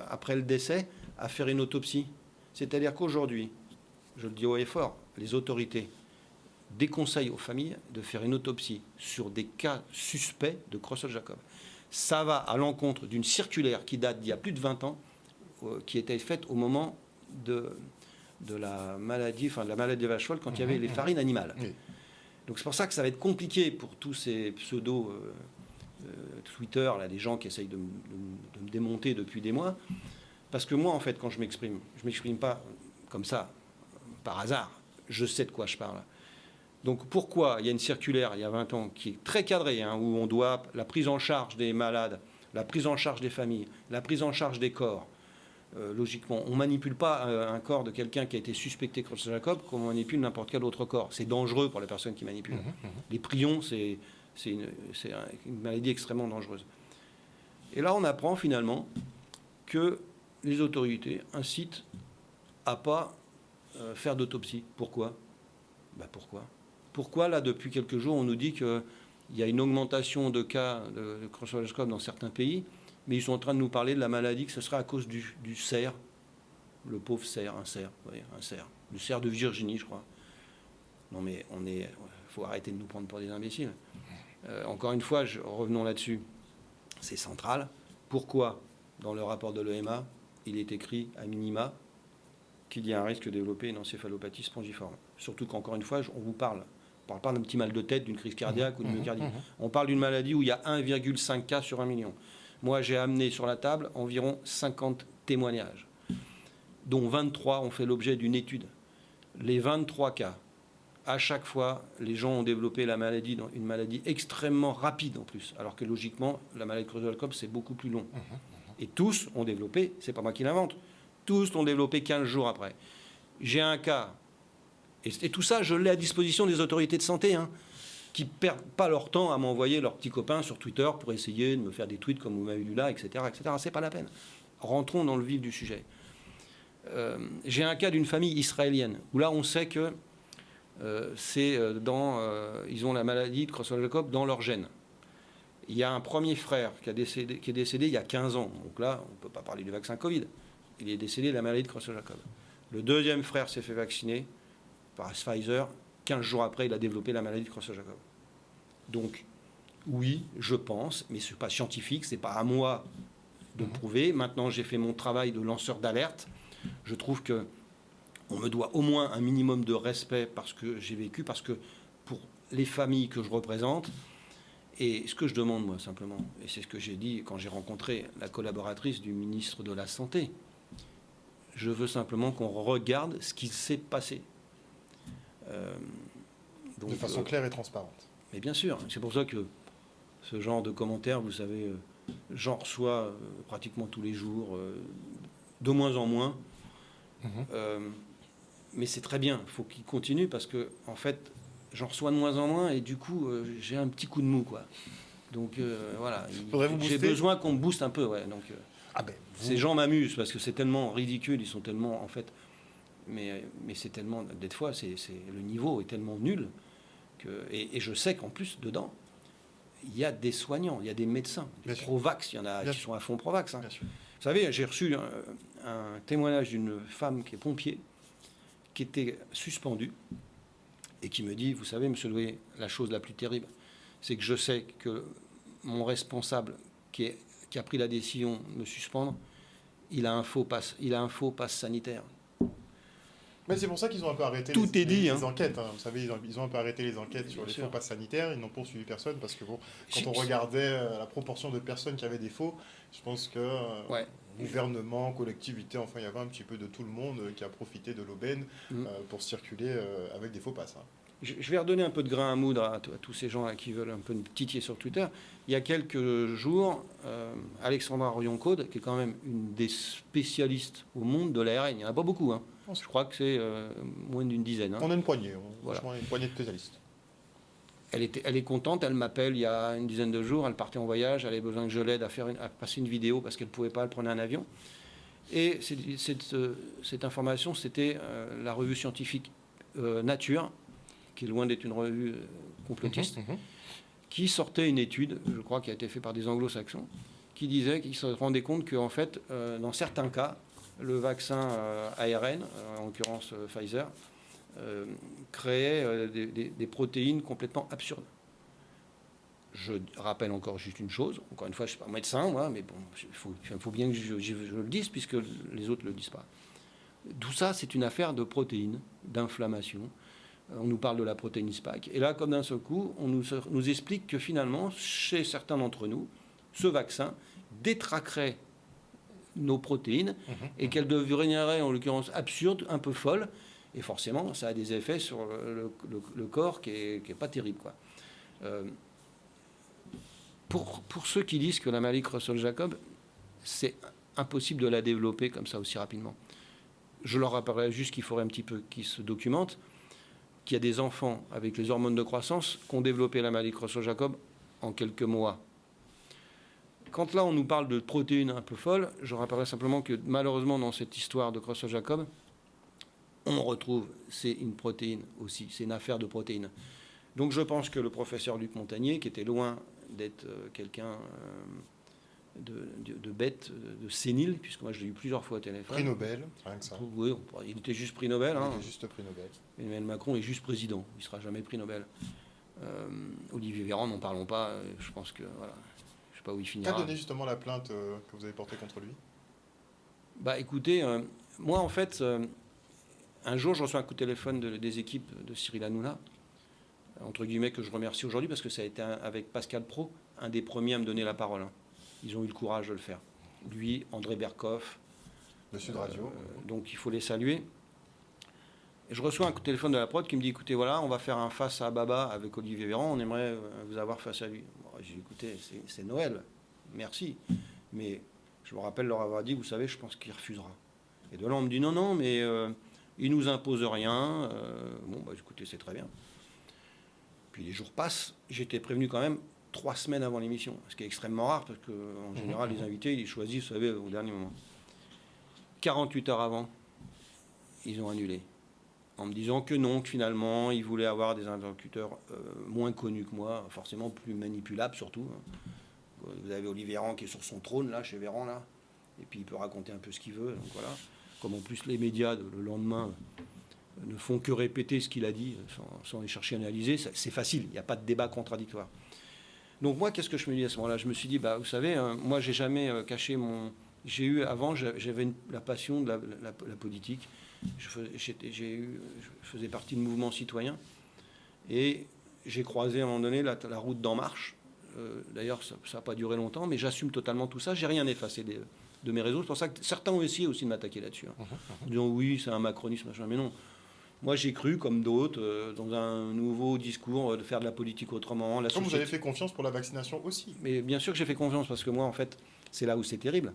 après le décès, à faire une autopsie. C'est-à-dire qu'aujourd'hui, je le dis haut et fort, les autorités déconseillent aux familles de faire une autopsie sur des cas suspects de Creutzfeldt-Jakob. Ça va à l'encontre d'une circulaire qui date d'il y a plus de 20 ans, qui était faite au moment de la maladie, de la maladie de vache folle, quand il y avait les farines animales. Oui. Donc c'est pour ça que ça va être compliqué pour tous ces pseudo Twitter, là, des gens qui essayent de me démonter depuis des mois. Parce que moi, en fait, quand je m'exprime pas comme ça, par hasard. Je sais de quoi je parle. Donc pourquoi il y a une circulaire, il y a 20 ans, qui est très cadrée, hein, où on doit la prise en charge des malades, la prise en charge des familles, la prise en charge des corps. Logiquement, on ne manipule pas un corps de quelqu'un qui a été suspecté de Creutzfeldt-Jakob comme on manipule n'importe quel autre corps. C'est dangereux pour les personnes qui manipulent. Les prions, c'est une maladie extrêmement dangereuse. Et là, on apprend finalement que les autorités incitent à ne pas faire d'autopsie. Pourquoi? Pourquoi, là, depuis quelques jours, on nous dit qu'il y a une augmentation de cas de Creutzfeldt-Jakob dans certains pays, mais ils sont en train de nous parler de la maladie, que ce serait à cause du cerf, le pauvre cerf, un cerf, le cerf de Virginie, je crois. Non mais faut arrêter de nous prendre pour des imbéciles. Encore une fois, revenons là-dessus, c'est central. Pourquoi, dans le rapport de l'EMA, il est écrit à minima qu'il y a un risque de développer une encéphalopathie spongiforme? Surtout qu'encore une fois, on ne parle pas d'un petit mal de tête, d'une crise cardiaque ou d'une myocardie. On parle d'une maladie où il y a 1,5 cas sur 1 million. Moi, j'ai amené sur la table environ 50 témoignages, dont 23 ont fait l'objet d'une étude. Les 23 cas, à chaque fois, les gens ont développé la maladie, une maladie extrêmement rapide en plus, alors que logiquement, la maladie de Creutzfeldt-Jakob, c'est beaucoup plus long. Et tous ont développé, c'est pas moi qui l'invente, tous l'ont développé 15 jours après. J'ai un cas, et tout ça, je l'ai à disposition des autorités de santé, hein, qui ne perdent pas leur temps à m'envoyer leurs petits copains sur Twitter pour essayer de me faire des tweets comme vous m'avez lu là, etc. etc. C'est pas la peine. Rentrons dans le vif du sujet. J'ai un cas d'une famille israélienne, où là, on sait que ils ont la maladie de Creutzfeldt-Jakob dans leur gène. Il y a un premier frère qui est décédé il y a 15 ans. Donc là, on ne peut pas parler du vaccin Covid. Il est décédé de la maladie de Creutzfeldt-Jakob. Le deuxième frère s'est fait vacciner par Pfizer. 15 jours après, il a développé la maladie de Creutzfeldt-Jakob. Donc, oui, je pense, mais ce n'est pas scientifique, ce n'est pas à moi de le prouver. Maintenant, j'ai fait mon travail de lanceur d'alerte. Je trouve que on me doit au moins un minimum de respect parce que j'ai vécu, parce que pour les familles que je représente. Et ce que je demande, moi, simplement, et c'est ce que j'ai dit quand j'ai rencontré la collaboratrice du ministre de la Santé, je veux simplement qu'on regarde ce qui s'est passé. Donc, de façon claire et transparente. Mais bien sûr, c'est pour ça que ce genre de commentaires, vous savez, j'en reçois pratiquement tous les jours, de moins en moins. Mais c'est très bien, il faut qu'il continue parce que, en fait, j'en reçois de moins en moins et du coup, j'ai un petit coup de mou, quoi. Donc voilà, j'ai besoin qu'on me booste un peu, ouais. Donc ces gens m'amusent parce que c'est tellement ridicule, ils sont tellement, en fait, mais c'est tellement, des fois, le niveau est tellement nul que, et je sais qu'en plus dedans, il y a des soignants, il y a des médecins, des pro-vax, il y en a qui sont à fond pro-vax. Hein. Vous savez, j'ai reçu un témoignage d'une femme qui est pompier, qui était suspendue, et qui me dit, vous savez, monsieur Loué, la chose la plus terrible, c'est que je sais que mon responsable qui a pris la décision de me suspendre, il a un faux pass sanitaire. Mais c'est pour ça qu'ils ont un peu arrêté les enquêtes. Hein. Vous savez, ils ont un peu arrêté les enquêtes sur les faux passes sanitaires. Ils n'ont poursuivi personne parce que bon, quand on regardait la proportion de personnes qui avaient des faux, je pense que gouvernement, collectivité, enfin, il y avait un petit peu de tout le monde qui a profité de l'aubaine pour circuler avec des faux passes. Hein. Je vais redonner un peu de grain à moudre à tous ces gens qui veulent un peu me titiller sur Twitter. Il y a quelques jours, Alexandra Orion-Caude, qui est quand même une des spécialistes au monde de l'ARN, il n'y en a pas beaucoup, hein. Je crois que c'est moins d'une dizaine. Hein. On a une poignée, voilà. Une poignée de spécialistes. Elle est contente, elle m'appelle il y a une dizaine de jours, elle partait en voyage, elle avait besoin que je l'aide à passer une vidéo parce qu'elle ne pouvait pas, elle prenait un avion. Et cette information, c'était la revue scientifique Nature, qui est loin d'être une revue complotiste, qui sortait une étude, je crois, qui a été faite par des anglo-saxons, qui disait qu'ils se rendaient compte qu'en fait, dans certains cas, le vaccin ARN, en l'occurrence Pfizer, créait des protéines complètement absurdes. Je rappelle encore juste une chose, encore une fois, je ne suis pas médecin, moi, mais bon, il faut bien que je le dise, puisque les autres ne le disent pas. Tout ça, c'est une affaire de protéines, d'inflammation. On nous parle de la protéine Spike. Et là, comme d'un seul coup, on nous explique que finalement, chez certains d'entre nous, ce vaccin détraquerait nos protéines et qu'elles deviendraient, en l'occurrence, absurdes, un peu folles. Et forcément, ça a des effets sur le corps qui est pas terrible, quoi. Pour ceux qui disent que la maladie Creutzfeldt-Jakob, c'est impossible de la développer comme ça aussi rapidement. Je leur rappellerai juste qu'il faudrait un petit peu qu'ils se documentent, qu'il y a des enfants avec les hormones de croissance qui ont développé la maladie Creutzfeldt-Jakob en quelques mois. Quand là, on nous parle de protéines un peu folles, je rappellerai simplement que malheureusement, dans cette histoire de Creutzfeldt-Jakob, on retrouve, c'est une protéine aussi, c'est une affaire de protéines. Donc je pense que le professeur Luc Montagnier, qui était loin d'être quelqu'un de bête, de sénile, puisque moi je l'ai eu plusieurs fois au téléphone. Prix Nobel, rien que ça. Oui, il était juste prix Nobel. Il était juste prix Nobel. Emmanuel Macron est juste président, il ne sera jamais prix Nobel. Olivier Véran, n'en parlons pas, je pense que, voilà, je ne sais pas où il finira. Qu'a donné justement la plainte que vous avez portée contre lui ? Bah écoutez, moi en fait, un jour je reçois un coup de téléphone des équipes de Cyril Hanouna, entre guillemets, que je remercie aujourd'hui parce que ça a été avec Pascal Praud, un des premiers à me donner la parole. Hein. Ils ont eu le courage de le faire. Lui, André Berkoff. De Sud Radio. Donc il faut les saluer. Et je reçois un coup de téléphone de la prod qui me dit, écoutez, voilà, on va faire un face à Baba avec Olivier Véran, on aimerait vous avoir face à lui. Bon, j'ai dit, écoutez, c'est Noël, merci. Mais je me rappelle leur avoir dit, vous savez, je pense qu'il refusera. Et de là, on me dit, non, mais il nous impose rien. Bon, bah écoutez, c'est très bien. Puis les jours passent, j'étais prévenu quand même 3 semaines avant l'émission, ce qui est extrêmement rare, parce qu'en général, les invités, ils choisissent, vous savez, au dernier moment. 48 heures avant, ils ont annulé, en me disant que non, que finalement, ils voulaient avoir des interlocuteurs moins connus que moi, forcément plus manipulables surtout. Vous avez Olivier Véran qui est sur son trône, là, chez Véran, là, et puis il peut raconter un peu ce qu'il veut, donc voilà. Comme en plus les médias, le lendemain, ne font que répéter ce qu'il a dit, sans les chercher à analyser, c'est facile, il n'y a pas de débat contradictoire. Donc moi, qu'est-ce que je me dis à ce moment-là ? Je me suis dit, bah, vous savez, moi, j'ai jamais caché mon... J'ai eu, avant, j'avais la passion de la politique. je faisais partie de mouvements citoyens et j'ai croisé à un moment donné la route d'En Marche. D'ailleurs, ça n'a pas duré longtemps, mais j'assume totalement tout ça. J'ai rien effacé de mes réseaux. C'est pour ça que certains ont essayé aussi de m'attaquer là-dessus. En disant oui, c'est un macronisme, machin. Mais non. Moi, j'ai cru, comme d'autres, dans un nouveau discours de faire de la politique autrement. Comme vous avez fait confiance pour la vaccination aussi. Mais bien sûr que j'ai fait confiance, parce que moi, en fait, c'est là où c'est terrible.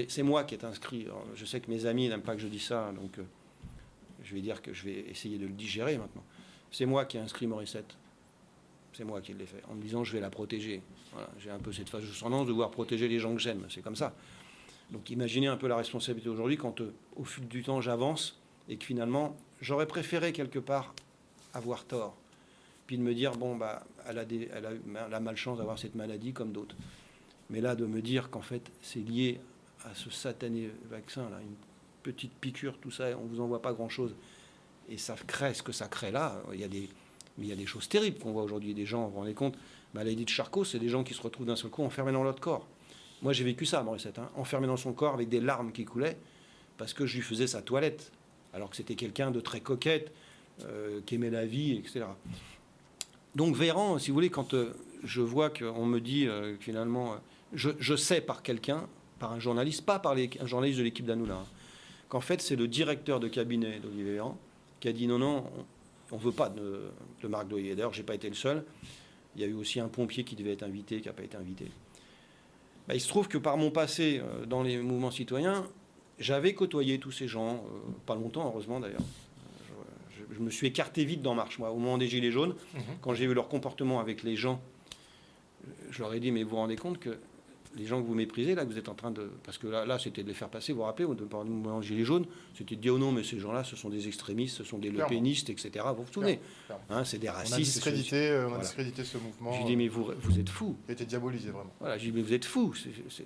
C'est moi qui est inscrit. Alors, je sais que mes amis n'aiment pas que je dise ça, donc je vais dire que je vais essayer de le digérer maintenant. C'est moi qui ai inscrit Morissette. C'est moi qui l'ai fait, en me disant je vais la protéger. Voilà, j'ai un peu cette phase de tendance de vouloir protéger les gens que j'aime, c'est comme ça. Donc imaginez un peu la responsabilité aujourd'hui quand au fil du temps j'avance et que finalement j'aurais préféré quelque part avoir tort, puis de me dire bon bah elle a la malchance d'avoir cette maladie comme d'autres. Mais là de me dire qu'en fait c'est lié à ce satané vaccin là, une petite piqûre, tout ça, on vous envoie pas grand chose et ça crée ce que ça crée là. Il y a des choses terribles qu'on voit aujourd'hui. Des gens, vous vous rendez compte, maladie de Charcot, c'est des gens qui se retrouvent d'un seul coup enfermés dans leur corps. Moi, j'ai vécu ça, Morissette, enfermé dans son corps avec des larmes qui coulaient parce que je lui faisais sa toilette, alors que c'était quelqu'un de très coquette, qui aimait la vie, etc. Donc, Véran, si vous voulez, quand je vois qu'on me dit finalement, je sais par quelqu'un, par un journaliste, pas par un journaliste de l'équipe d'Hanouna, qu'en fait, c'est le directeur de cabinet d'Olivier Véran qui a dit non, on ne veut pas de Marc Doyer. D'ailleurs, je n'ai pas été le seul. Il y a eu aussi un pompier qui devait être invité, qui n'a pas été invité. Ben, il se trouve que par mon passé dans les mouvements citoyens, j'avais côtoyé tous ces gens, pas longtemps, heureusement d'ailleurs. Je me suis écarté vite d'En Marche, moi, au moment des Gilets jaunes. Quand j'ai vu leur comportement avec les gens, je leur ai dit, mais vous vous rendez compte que les gens que vous méprisez, là, que vous êtes en train de... Parce que là c'était de les faire passer, vous vous rappelez, au mouvement des Gilets jaunes, c'était de dire, oh non, mais ces gens-là, ce sont des extrémistes, ce sont des lepénistes, etc. Vous vous souvenez, c'est des racistes. On a discrédité ce mouvement. J'ai dit, mais vous êtes fous. Il a été diabolisé, vraiment. Voilà, j'ai dit, mais vous êtes fous.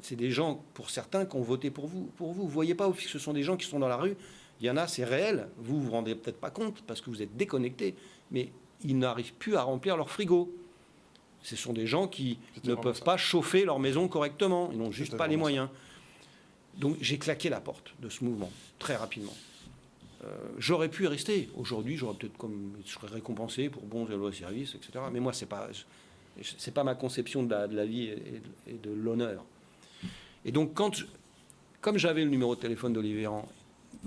C'est des gens, pour certains, qui ont voté pour vous. Vous voyez pas, ce sont des gens qui sont dans la rue. Il y en a, c'est réel. Vous vous rendez peut-être pas compte, parce que vous êtes déconnectés, mais ils n'arrivent plus à remplir leur frigo. Ce sont des gens qui ne peuvent pas chauffer leur maison correctement. Ils n'ont juste pas les moyens. Donc j'ai claqué la porte de ce mouvement, très rapidement. J'aurais pu y rester. Aujourd'hui, je serais récompensé pour bons et lois de service, etc. Mais moi, c'est pas ma conception de la vie et de l'honneur. Et donc, comme j'avais le numéro de téléphone d'Olivier Véran,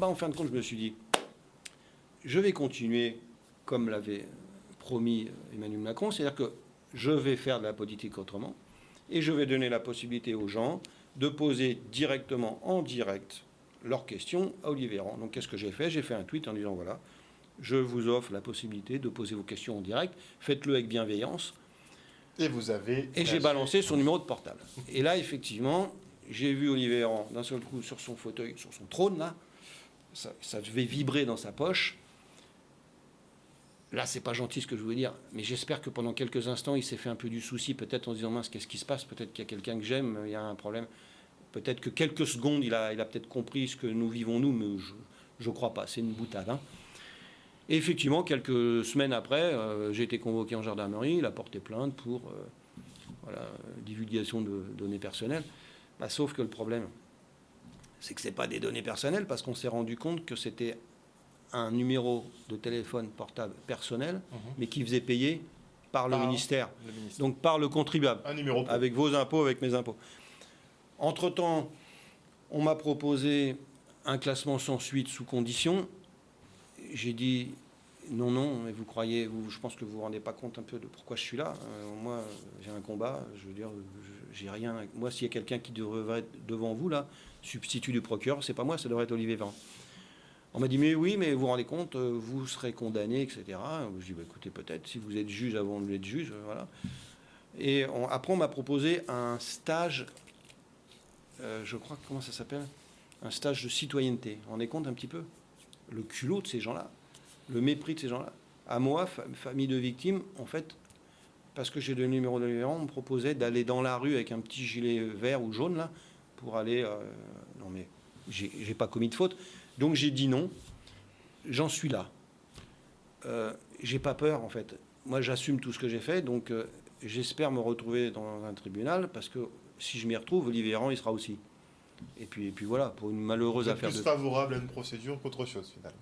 en fin de compte, je me suis dit, je vais continuer comme l'avait promis Emmanuel Macron, c'est-à-dire que je vais faire de la politique autrement et je vais donner la possibilité aux gens de poser directement, en direct, leurs questions à Olivier Véran. Donc qu'est-ce que j'ai fait ? J'ai fait un tweet en disant voilà, je vous offre la possibilité de poser vos questions en direct, faites-le avec bienveillance. Et vous avez... Et j'ai balancé son numéro de portable. Et là, effectivement, j'ai vu Olivier Véran d'un seul coup sur son fauteuil, sur son trône, là, ça devait vibrer dans sa poche. Là, c'est pas gentil ce que je voulais dire, mais j'espère que pendant quelques instants, il s'est fait un peu du souci, peut-être en se disant mince, qu'est-ce qui se passe ? Peut-être qu'il y a quelqu'un que j'aime, il y a un problème. Peut-être que quelques secondes, il a peut-être compris ce que nous vivons, nous, mais je ne crois pas, c'est une boutade. Et effectivement, quelques semaines après, j'ai été convoqué en gendarmerie, il a porté plainte pour divulgation de données personnelles. Sauf que le problème, c'est que ce n'est pas des données personnelles, parce qu'on s'est rendu compte que c'était un numéro de téléphone portable personnel, mais qui faisait payer par le ministère, donc par le contribuable, un numéro avec vos impôts, avec mes impôts. Entre-temps, on m'a proposé un classement sans suite sous condition. J'ai dit non, mais vous croyez, je pense que vous ne vous rendez pas compte un peu de pourquoi je suis là. Moi, j'ai un combat, je veux dire, j'ai rien. Moi, s'il y a quelqu'un qui devrait être devant vous, là, substitut du procureur, c'est pas moi, ça devrait être Olivier Véran. On m'a dit, mais oui, mais vous vous rendez compte, vous serez condamné, etc. Je dis, écoutez, peut-être, si vous êtes juge avant d'être juge, voilà. Et après, on m'a proposé un stage, je crois, comment ça s'appelle ? Un stage de citoyenneté. Vous vous rendez compte un petit peu ? Le culot de ces gens-là, le mépris de ces gens-là. À moi, famille de victimes, en fait, parce que j'ai le numéro de Véran, on me proposait d'aller dans la rue avec un petit gilet vert ou jaune, là, pour aller... non, mais j'ai pas commis de faute. Donc j'ai dit non, j'en suis là. J'ai pas peur en fait. Moi j'assume tout ce que j'ai fait, donc j'espère me retrouver dans un tribunal, parce que si je m'y retrouve, Olivier Véran il sera aussi. Et puis voilà, pour une malheureuse Vous êtes affaire plus de... favorable à une procédure qu'autre chose, finalement.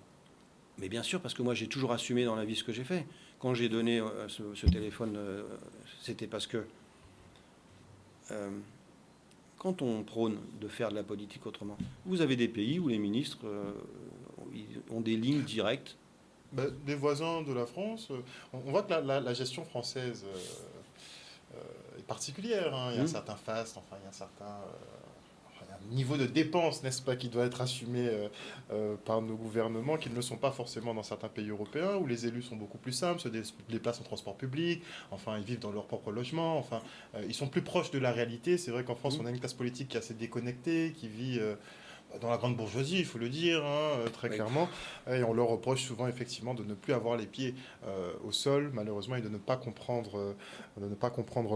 Mais bien sûr, parce que moi j'ai toujours assumé dans la vie ce que j'ai fait. Quand j'ai donné ce téléphone, c'était parce que quand on prône de faire de la politique autrement, vous avez des pays où les ministres ont des lignes directes. Des voisins de la France, on voit que la gestion française est particulière, hein. Il y a un certain faste, enfin, il y a un certain niveau de dépenses, n'est-ce pas, qui doit être assumé par nos gouvernements, qui ne le sont pas forcément dans certains pays européens, où les élus sont beaucoup plus simples, se déplacent en transport public, enfin, ils vivent dans leur propre logement, enfin, ils sont plus proches de la réalité. C'est vrai qu'en France, on a une classe politique qui est assez déconnectée, qui vit dans la grande bourgeoisie, il faut le dire, hein, très clairement, et on leur reproche souvent, effectivement, de ne plus avoir les pieds au sol, malheureusement, et de ne pas comprendre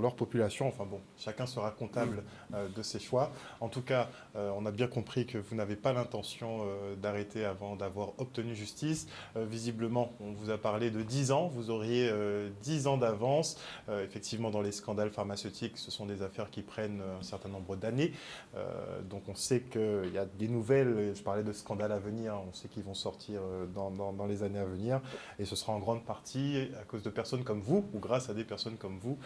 leur population. Enfin bon, chacun sera comptable de ses choix. En tout cas, on a bien compris que vous n'avez pas l'intention d'arrêter avant d'avoir obtenu justice. Visiblement, on vous a parlé de 10 ans, vous auriez 10 ans d'avance. Effectivement, dans les scandales pharmaceutiques, ce sont des affaires qui prennent un certain nombre d'années. Donc on sait qu'il y a des nouvelles, je parlais de scandales à venir, on sait qu'ils vont sortir dans les années à venir, et ce sera en grande partie à cause de personnes comme vous, ou grâce à des personnes comme vous,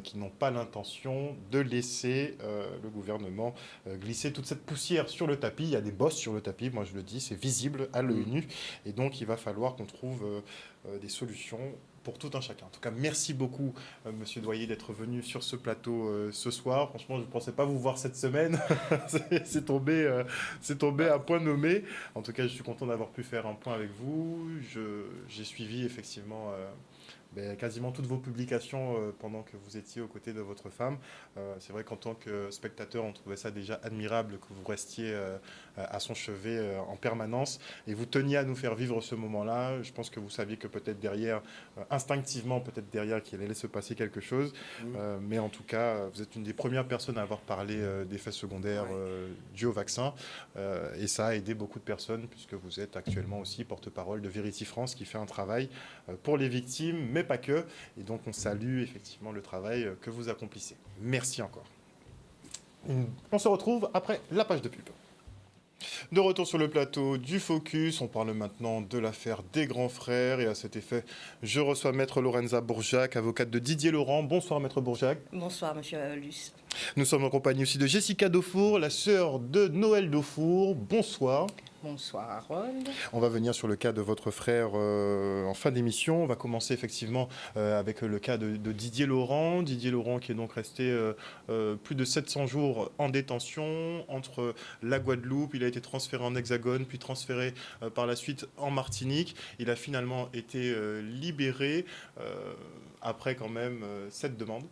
qui n'ont pas l'intention de laisser le gouvernement glisser toute cette poussière sur le tapis. Il y a des bosses sur le tapis, moi je le dis, c'est visible à l'œil nu, et donc il va falloir qu'on trouve des solutions pour tout un chacun. En tout cas, merci beaucoup, Monsieur Doyer, d'être venu sur ce plateau ce soir. Franchement, je ne pensais pas vous voir cette semaine. c'est tombé à point nommé. En tout cas, je suis content d'avoir pu faire un point avec vous. J'ai suivi effectivement quasiment toutes vos publications pendant que vous étiez aux côtés de votre femme. C'est vrai qu'en tant que spectateur, on trouvait ça déjà admirable que vous restiez à son chevet en permanence, et vous teniez à nous faire vivre ce moment-là. Je pense que vous saviez que peut-être derrière, instinctivement, peut-être derrière, qu'il allait se passer quelque chose. Mais en tout cas, vous êtes une des premières personnes à avoir parlé d'effets secondaires dus au vaccin. Et ça a aidé beaucoup de personnes, puisque vous êtes actuellement aussi porte-parole de Verity France, qui fait un travail pour les victimes, mais pas que. Et donc, on salue effectivement le travail que vous accomplissez. Merci encore. On se retrouve après la page de pub. De retour sur le plateau du Focus, on parle maintenant de l'affaire des grands frères, et à cet effet, je reçois Maître Lorenza Bourjac, avocate de Didier Laurent. Bonsoir Maître Bourjac. Bonsoir Monsieur Luce. Nous sommes en compagnie aussi de Jessica Daufour, la sœur de Noël Daufour. Bonsoir. Bonsoir Harold. On va venir sur le cas de votre frère en fin d'émission. On va commencer effectivement avec le cas de Didier Laurent. Didier Laurent qui est donc resté plus de 700 jours en détention entre la Guadeloupe. Il a été transféré en Hexagone, puis transféré par la suite en Martinique. Il a finalement été libéré après quand même cette demande.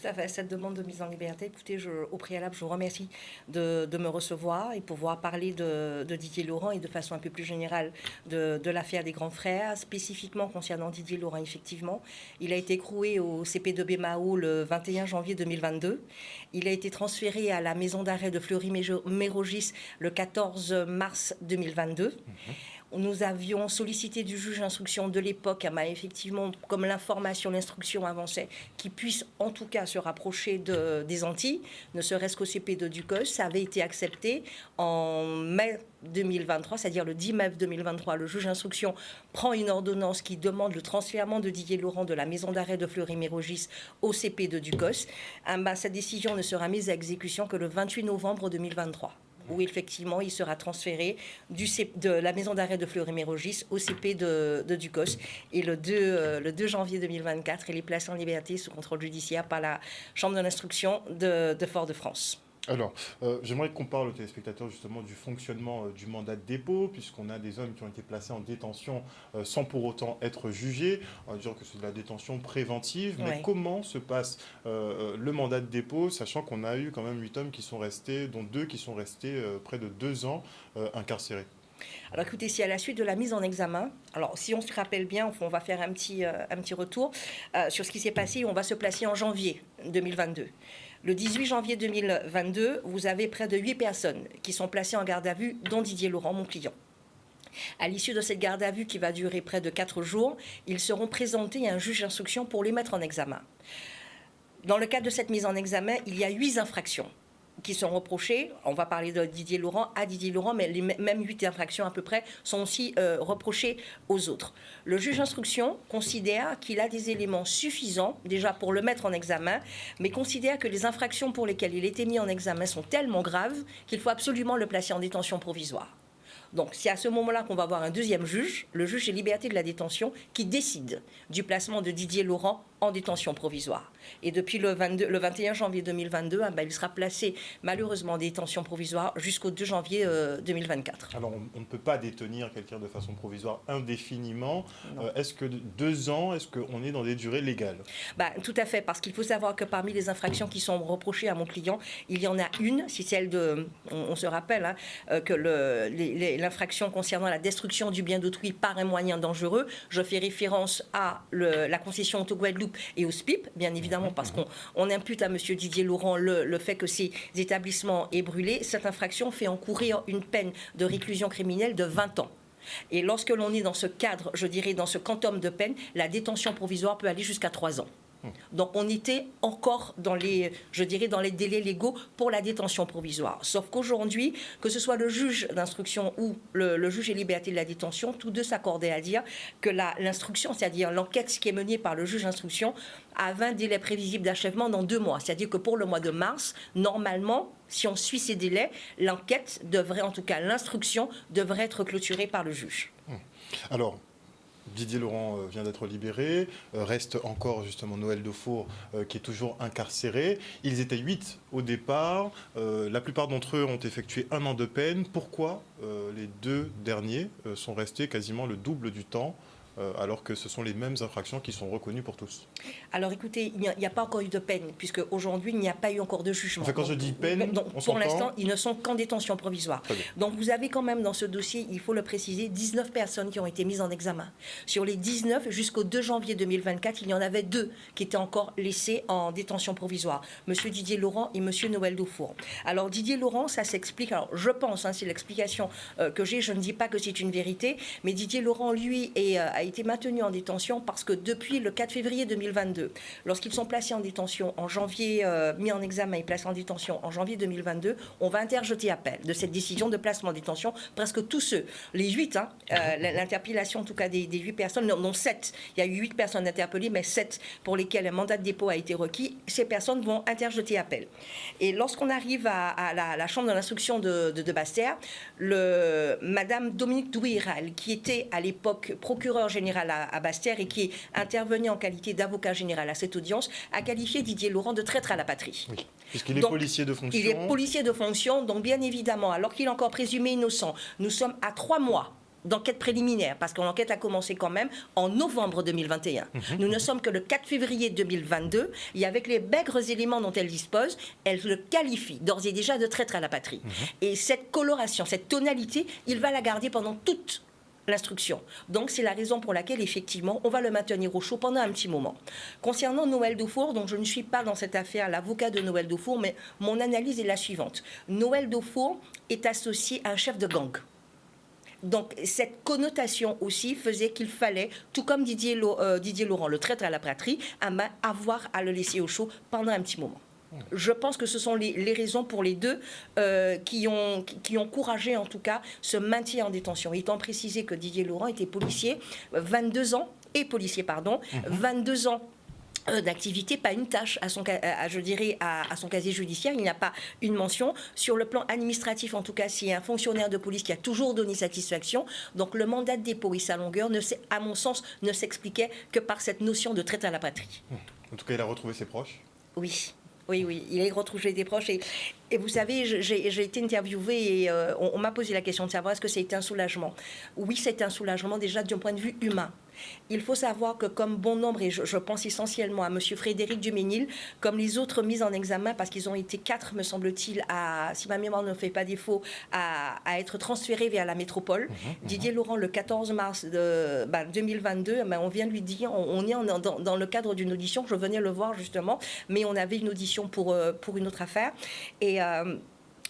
Tout à fait, cette demande de mise en liberté. Écoutez, au préalable, je vous remercie de me recevoir et pouvoir parler de Didier Laurent et de façon un peu plus générale de l'affaire des grands frères, spécifiquement concernant Didier Laurent. Effectivement, il a été écroué au CP2B Mao le 21 janvier 2022. Il a été transféré à la maison d'arrêt de Fleury-Mérogis le 14 mars 2022. Nous avions sollicité du juge d'instruction de l'époque, effectivement, comme l'instruction avançait, qu'il puisse en tout cas se rapprocher des Antilles, ne serait-ce qu'au CP de Ducos. Ça avait été accepté en mai 2023, c'est-à-dire le 10 mai 2023. Le juge d'instruction prend une ordonnance qui demande le transfèrement de Didier Laurent de la maison d'arrêt de Fleury-Mérogis au CP de Ducos. Cette décision ne sera mise à exécution que le 28 novembre 2023. Où effectivement il sera transféré de la maison d'arrêt de Fleury-Mérogis au CP de Ducos. Et le 2 janvier 2024, il est placé en liberté sous contrôle judiciaire par la Chambre de l'instruction de Fort-de-France. Alors, j'aimerais qu'on parle aux téléspectateurs justement du fonctionnement du mandat de dépôt, puisqu'on a des hommes qui ont été placés en détention sans pour autant être jugés. On va dire que c'est de la détention préventive, mais comment se passe le mandat de dépôt, sachant qu'on a eu quand même 8 hommes qui sont restés, dont 2 qui sont restés près de 2 ans incarcérés? Alors écoutez, si à la suite de la mise en examen, alors si on se rappelle bien, on va faire un petit retour sur ce qui s'est passé, on va se placer en janvier 2022. Le 18 janvier 2022, vous avez près de 8 personnes qui sont placées en garde à vue, dont Didier Laurent, mon client. À l'issue de cette garde à vue qui va durer près de 4 jours, ils seront présentés à un juge d'instruction pour les mettre en examen. Dans le cadre de cette mise en examen, il y a 8 infractions. qui sont reprochées, on va parler de Didier Laurent, mais les mêmes 8 infractions à peu près sont aussi reprochées aux autres. Le juge d'instruction considère qu'il a des éléments suffisants déjà pour le mettre en examen, mais considère que les infractions pour lesquelles il était mis en examen sont tellement graves qu'il faut absolument le placer en détention provisoire. Donc, c'est à ce moment-là qu'on va avoir un deuxième juge, le juge des libertés de la détention, qui décide du placement de Didier Laurent en détention provisoire. Et depuis le 21 janvier 2022, il sera placé malheureusement en détention provisoire jusqu'au 2 janvier 2024. Alors, on ne peut pas détenir quelqu'un de façon provisoire indéfiniment. Est-ce que 2 ans, est-ce qu'on est dans des durées légales? Tout à fait, parce qu'il faut savoir que parmi les infractions qui sont reprochées à mon client, il y en a une, c'est celle de... On se rappelle que l'infraction concernant la destruction du bien d'autrui par un moyen dangereux, je fais référence à la concession Auto-Guadeloupe et au SPIP, bien évidemment, parce qu'on impute à M. Didier Laurent le fait que ces établissements aient brûlé. Cette infraction fait encourir une peine de réclusion criminelle de 20 ans. Et lorsque l'on est dans ce cadre, je dirais dans ce quantum de peine, la détention provisoire peut aller jusqu'à 3 ans. Donc on était encore dans les délais légaux pour la détention provisoire. Sauf qu'aujourd'hui, que ce soit le juge d'instruction ou le juge des libertés de la détention, tous deux s'accordaient à dire que l'instruction, c'est-à-dire l'enquête qui est menée par le juge d'instruction, avait un délai prévisible d'achèvement dans 2 mois. C'est-à-dire que pour le mois de mars, normalement, si on suit ces délais, l'enquête devrait, en tout cas l'instruction, devrait être clôturée par le juge. Alors, Didier Laurent vient d'être libéré, reste encore justement Noël Defour qui est toujours incarcéré. Ils étaient 8 au départ, la plupart d'entre eux ont effectué 1 an de peine. Pourquoi les 2 derniers sont restés quasiment le double du temps alors que ce sont les mêmes infractions qui sont reconnues pour tous? Alors écoutez, il n'y a pas encore eu de peine, puisque aujourd'hui il n'y a pas eu encore de jugement. Enfin, quand je dis peine, pour l'instant, ils ne sont qu'en détention provisoire. Donc vous avez quand même dans ce dossier, il faut le préciser, 19 personnes qui ont été mises en examen. Sur les 19, jusqu'au 2 janvier 2024, il y en avait 2 qui étaient encore laissés en détention provisoire. Monsieur Didier Laurent et monsieur Noël Defour. Alors Didier Laurent, ça s'explique, alors je pense, c'est l'explication que j'ai, je ne dis pas que c'est une vérité, mais Didier Laurent, lui, a été maintenu en détention parce que depuis le 4 février 2022, lorsqu'ils sont placés en détention en janvier, mis en examen et placés en détention en janvier 2022, on va interjeter appel de cette décision de placement en détention. Presque tous ceux, les 8, l'interpellation en tout cas des 8 personnes, non 7, il y a eu 8 personnes interpellées, mais 7 pour lesquelles un mandat de dépôt a été requis, ces personnes vont interjeter appel. Et lorsqu'on arrive à la chambre de l'instruction de Basse-Terre, Madame Dominique Douiral, qui était à l'époque procureure général à Basse-Terre et qui intervenait en qualité d'avocat général à cette audience, a qualifié Didier Laurent de traître à la patrie. Oui, puisqu'il est policier de fonction. Il est policier de fonction, donc bien évidemment, alors qu'il est encore présumé innocent, nous sommes à 3 mois d'enquête préliminaire, parce que l'enquête a commencé quand même en novembre 2021. Nous ne sommes que le 4 février 2022, et avec les maigres éléments dont elle dispose, elle le qualifie d'ores et déjà de traître à la patrie. Et cette coloration, cette tonalité, il va la garder pendant toute l'instruction. Donc c'est la raison pour laquelle effectivement on va le maintenir au chaud pendant un petit moment. Concernant Noël Defour, donc je ne suis pas dans cette affaire l'avocat de Noël Defour, mais mon analyse est la suivante. Noël Defour est associé à un chef de gang. Donc cette connotation aussi faisait qu'il fallait, tout comme Didier Laurent, le traître à la patrie, avoir à le laisser au chaud pendant un petit moment. Je pense que ce sont les raisons pour les 2 qui ont encouragé en tout cas ce maintien en détention. Étant précisé que Didier Laurent était policier, 22 ans, 22 ans d'activité, pas une tâche à son casier judiciaire. Il n'y a pas une mention. Sur le plan administratif, en tout cas, c'est un fonctionnaire de police qui a toujours donné satisfaction. Donc le mandat de dépôt et sa longueur, à mon sens, ne s'expliquait que par cette notion de traître à la patrie. En tout cas, il a retrouvé ses proches. Oui. Oui, il a retrouvé des proches. Et vous savez, j'ai été interviewée et on m'a posé la question de savoir est-ce que c'est un soulagement. Oui, c'est un soulagement déjà d'un point de vue humain. Il faut savoir que comme bon nombre, et je pense essentiellement à M. Frédéric Duménil, comme les autres mis en examen, parce qu'ils ont été 4, me semble-t-il, si ma mémoire ne fait pas défaut, à être transférés vers la métropole. Didier Laurent, le 14 mars 2022, on vient de lui dire, on est dans le cadre d'une audition, je venais le voir justement, mais on avait une audition pour une autre affaire. Et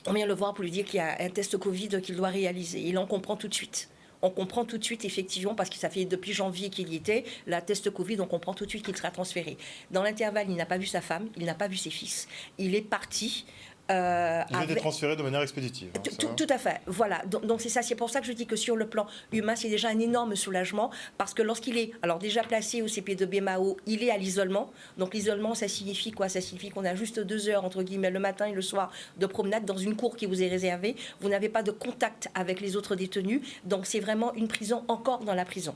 on vient le voir pour lui dire qu'il y a un test Covid qu'il doit réaliser. Il en comprend tout de suite. On comprend tout de suite, effectivement, parce que ça fait depuis janvier qu'il y était, la test Covid, on comprend tout de suite qu'il sera transféré. Dans l'intervalle, il n'a pas vu sa femme, il n'a pas vu ses fils. Il est parti Ils ont été transférés de manière expéditive. Tout à fait, voilà. Donc c'est ça, c'est pour ça que je dis que sur le plan humain, c'est déjà un énorme soulagement, parce que lorsqu'il est, alors déjà placé au CP de Bémao, il est à l'isolement. Donc l'isolement, ça signifie quoi? Ça signifie qu'on a juste 2 heures, entre guillemets, le matin et le soir, de promenade dans une cour qui vous est réservée. Vous n'avez pas de contact avec les autres détenus, donc c'est vraiment une prison encore dans la prison.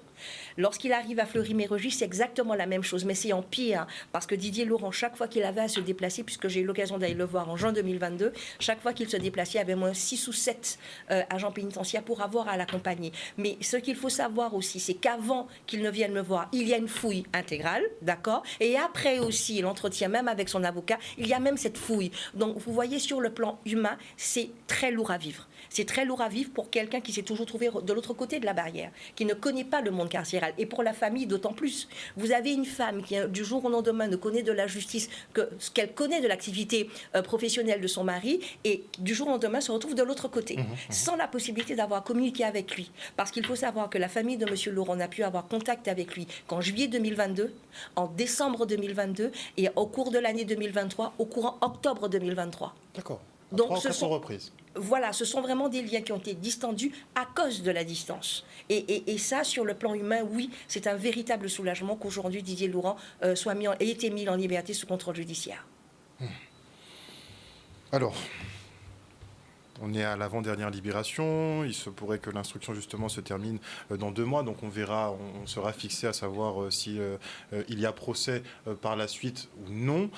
Lorsqu'il arrive à Fleury-Mérogis, c'est exactement la même chose, mais c'est en pire, parce que Didier Laurent, chaque fois qu'il avait à se déplacer, puisque j'ai eu l'occasion d'aller le voir en juin 2022, chaque fois qu'il se déplaçait, il y avait moins 6 ou 7 agents pénitentiaires pour avoir à l'accompagner. Mais ce qu'il faut savoir aussi, c'est qu'avant qu'il ne vienne me voir, il y a une fouille intégrale, d'accord? Et après aussi, l'entretien même avec son avocat, il y a même cette fouille. Donc, vous voyez, sur le plan humain, c'est très lourd à vivre. C'est très lourd à vivre pour quelqu'un qui s'est toujours trouvé de l'autre côté de la barrière, qui ne connaît pas le monde carcéral. Et pour la famille, d'autant plus. Vous avez une femme qui, du jour au lendemain, ne connaît de la justice que ce qu'elle connaît de l'activité professionnelle de son mari, et du jour au lendemain se retrouve de l'autre côté, sans la possibilité d'avoir communiqué avec lui. Parce qu'il faut savoir que la famille de M. Laurent n'a pu avoir contact avec lui qu'en juillet 2022, en décembre 2022, et au cours de l'année 2023, au courant octobre 2023. D'accord. Donc, ce sont reprises. Voilà, ce sont vraiment des liens qui ont été distendus à cause de la distance. Et ça, sur le plan humain, oui, c'est un véritable soulagement qu'aujourd'hui Didier Laurent ait été mis en liberté sous contrôle judiciaire. Alors, on est à l'avant-dernière libération. Il se pourrait que l'instruction, justement, se termine dans 2 mois. Donc, on verra, on sera fixé à savoir si il y a procès par la suite ou non.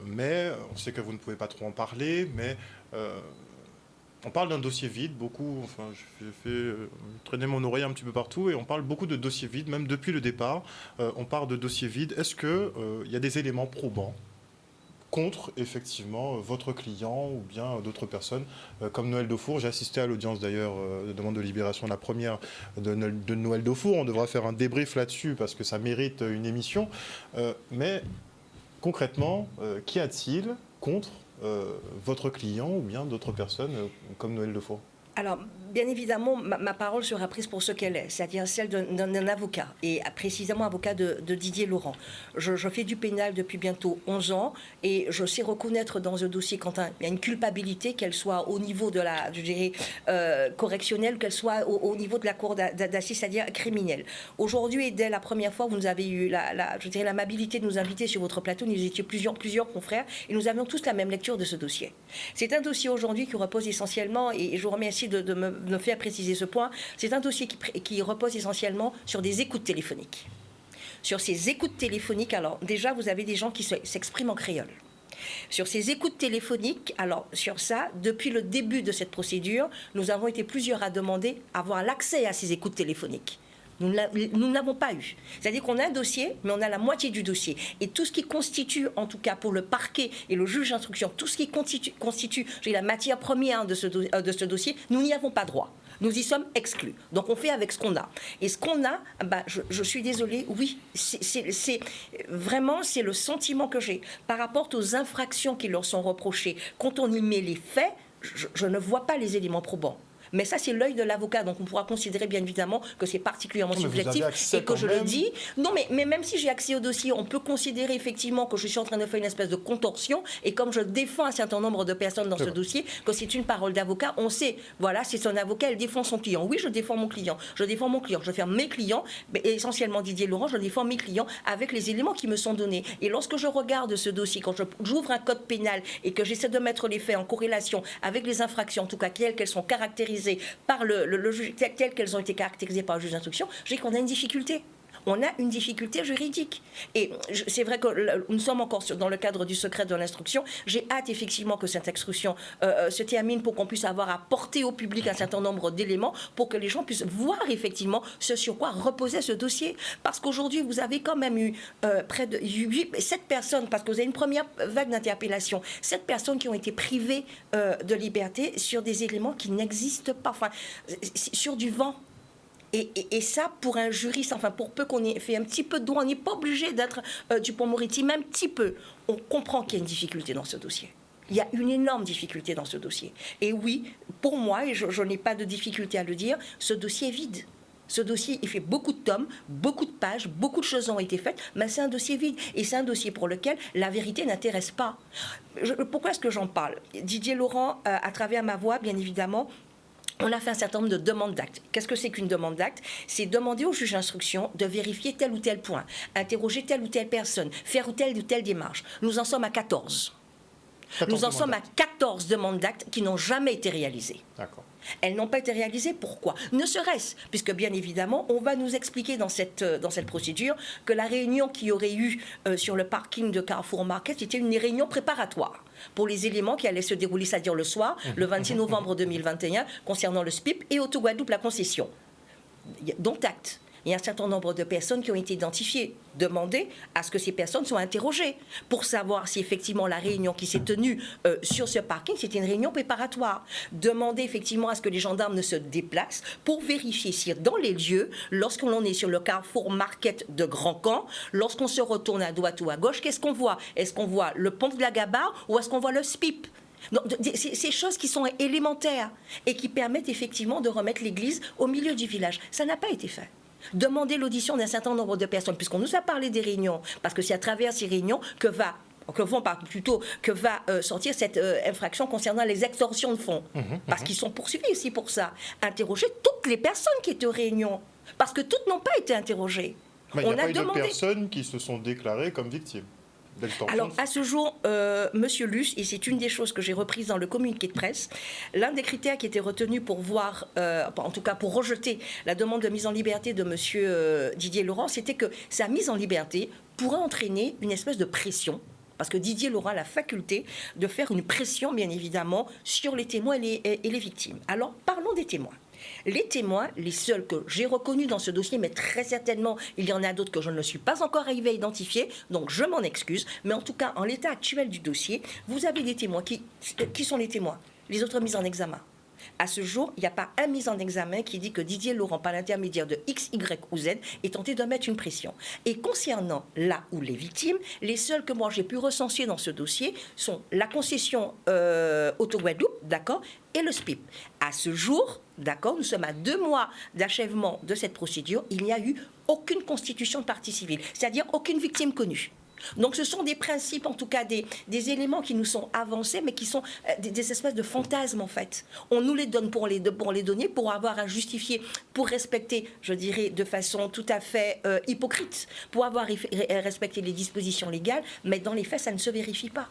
Mais on sait que vous ne pouvez pas trop en parler, mais... on parle d'un dossier vide, beaucoup, enfin, j'ai fait traîner mon oreille un petit peu partout, et on parle beaucoup de dossiers vides, même depuis le départ, on parle de dossiers vides. Est-ce qu'il y a des éléments probants contre, effectivement, votre client ou bien d'autres personnes, comme Noël Daufour? J'ai assisté à l'audience, d'ailleurs, de demande de libération, la première de Noël Daufour. On devra faire un débrief là-dessus, parce que ça mérite une émission. Mais, concrètement, qu'y a-t-il contre votre client ou bien d'autres personnes comme Noël Daufour? Alors, bien évidemment, ma parole sera prise pour ce qu'elle est, c'est-à-dire celle d'un avocat, et précisément avocat de Didier Laurent. Je fais du pénal depuis bientôt 11 ans, et je sais reconnaître dans un dossier quand il y a une culpabilité, qu'elle soit au niveau de la, je dirais, correctionnelle, qu'elle soit au niveau de la cour d'assises, c'est-à-dire criminelle. Aujourd'hui, et dès la première fois, vous nous avez eu je dirais, l'amabilité de nous inviter sur votre plateau. Nous étions plusieurs confrères, et nous avions tous la même lecture de ce dossier. C'est un dossier aujourd'hui qui repose essentiellement, et je vous remercie de me faire préciser ce point, c'est un dossier qui repose essentiellement sur des écoutes téléphoniques. Sur ces écoutes téléphoniques, alors déjà, vous avez des gens qui s'expriment en créole. Sur ces écoutes téléphoniques, alors sur ça, depuis le début de cette procédure, nous avons été plusieurs à demander à avoir l'accès à ces écoutes téléphoniques. Nous ne l'avons pas eu. C'est-à-dire qu'on a un dossier, mais on a la moitié du dossier. Et tout ce qui constitue, en tout cas pour le parquet et le juge d'instruction, tout ce qui constitue la matière première de ce dossier, nous n'y avons pas droit. Nous y sommes exclus. Donc on fait avec ce qu'on a. Et ce qu'on a, je suis désolée, oui, c'est vraiment, c'est le sentiment que j'ai par rapport aux infractions qui leur sont reprochées. Quand on y met les faits, je ne vois pas les éléments probants. Mais ça, c'est l'œil de l'avocat. Donc, on pourra considérer, bien évidemment, que c'est particulièrement subjectif et que je le dis. Non, mais même si j'ai accès au dossier, on peut considérer effectivement que je suis en train de faire une espèce de contorsion. Et comme je défends un certain nombre de personnes dans ce dossier, que c'est une parole d'avocat, on sait, voilà, c'est son avocat, elle défend son client. Oui, je défends mon client. Je défends mon client. Je défends mes clients, mais essentiellement Didier Laurent, je défends mes clients avec les éléments qui me sont donnés. Et lorsque je regarde ce dossier, quand j'ouvre un code pénal et que j'essaie de mettre les faits en corrélation avec les infractions, en tout cas telles qu'elles sont caractérisées par le juge, telles qu'elles ont été caractérisées par le juge d'instruction, je dis qu'on a une difficulté. On a une difficulté juridique. Et c'est vrai que nous sommes encore dans le cadre du secret de l'instruction. J'ai hâte effectivement que cette instruction se termine pour qu'on puisse avoir à porter au public un certain nombre d'éléments pour que les gens puissent voir effectivement ce sur quoi reposait ce dossier. Parce qu'aujourd'hui, vous avez quand même eu près de 7 personnes, parce que vous avez une première vague d'interpellation, 7 personnes qui ont été privées de liberté sur des éléments qui n'existent pas, enfin, sur du vent. Et ça, pour un juriste, enfin, pour peu qu'on ait fait un petit peu de droit, on n'est pas obligé d'être Dupond-Moretti, même un petit peu. On comprend qu'il y a une difficulté dans ce dossier. Il y a une énorme difficulté dans ce dossier. Et oui, pour moi, et je n'ai pas de difficulté à le dire, ce dossier est vide. Ce dossier, il fait beaucoup de tomes, beaucoup de pages, beaucoup de choses ont été faites, mais c'est un dossier vide. Et c'est un dossier pour lequel la vérité n'intéresse pas. Pourquoi est-ce que j'en parle? Didier Laurent, à travers ma voix, bien évidemment, on a fait un certain nombre de demandes d'actes. Qu'est-ce que c'est qu'une demande d'acte? C'est demander au juge d'instruction de vérifier tel ou tel point, interroger telle ou telle personne, faire telle ou telle démarche. Nous en sommes à 14. Nous en sommes à 14 demandes d'actes qui n'ont jamais été réalisées. D'accord. Elles n'ont pas été réalisées. Pourquoi? Ne serait-ce, puisque bien évidemment, on va nous expliquer dans cette procédure que la réunion qu'il y aurait eu sur le parking de Carrefour Market était une réunion préparatoire pour les éléments qui allaient se dérouler, c'est-à-dire le soir, le 26 novembre 2021, concernant le SPIP et Auto-Guadeloupe, la concession. Donc, acte. Il y a un certain nombre de personnes qui ont été identifiées. Demandez à ce que ces personnes soient interrogées pour savoir si effectivement la réunion qui s'est tenue sur ce parking, c'était une réunion préparatoire. Demandez effectivement à ce que les gendarmes ne se déplacent pour vérifier si dans les lieux, lorsqu'on est sur le Carrefour Market de Grand Camp, lorsqu'on se retourne à droite ou à gauche, qu'est-ce qu'on voit? Est-ce qu'on voit le pont de la Gabarre ou est-ce qu'on voit le SPIP? Donc, ces choses qui sont élémentaires et qui permettent effectivement de remettre l'église au milieu du village. Ça n'a pas été fait. Demander l'audition d'un certain nombre de personnes, puisqu'on nous a parlé des réunions, parce que c'est à travers ces réunions que va sortir cette infraction concernant les extorsions de fonds. Parce qu'ils sont poursuivis aussi pour ça. Interroger toutes les personnes qui étaient aux réunions, parce que toutes n'ont pas été interrogées. Mais il n'y a pas eu de personnes qui se sont déclarées comme victimes. Alors, à ce jour, Monsieur Luce, et c'est une des choses que j'ai reprises dans le communiqué de presse, l'un des critères qui était retenu pour voir, en tout cas pour rejeter la demande de mise en liberté de Monsieur Didier Laurent, c'était que sa mise en liberté pourrait entraîner une espèce de pression. Parce que Didier Laurent a la faculté de faire une pression, bien évidemment, sur les témoins et les victimes. Alors, parlons des témoins. Les témoins, les seuls que j'ai reconnus dans ce dossier, mais très certainement, il y en a d'autres que je ne suis pas encore arrivé à identifier, donc je m'en excuse. Mais en tout cas, en l'état actuel du dossier, vous avez des témoins. Qui sont les témoins? Les autres mises en examen. À ce jour, il n'y a pas un mis en examen qui dit que Didier Laurent, par l'intermédiaire de X, Y ou Z, est tenté de mettre une pression. Et concernant là où les victimes, les seuls que moi j'ai pu recenser dans ce dossier sont la concession Auto-Guadeloupe, d'accord, et le SPIP. À ce jour, d'accord, nous sommes à 2 mois d'achèvement de cette procédure, il n'y a eu aucune constitution de partie civile, c'est-à-dire aucune victime connue. Donc ce sont des principes, en tout cas des éléments qui nous sont avancés, mais qui sont des espèces de fantasmes en fait. On nous les donne pour les donner, pour avoir à justifier, pour respecter, je dirais, de façon tout à fait hypocrite, pour avoir respecté les dispositions légales, mais dans les faits, ça ne se vérifie pas.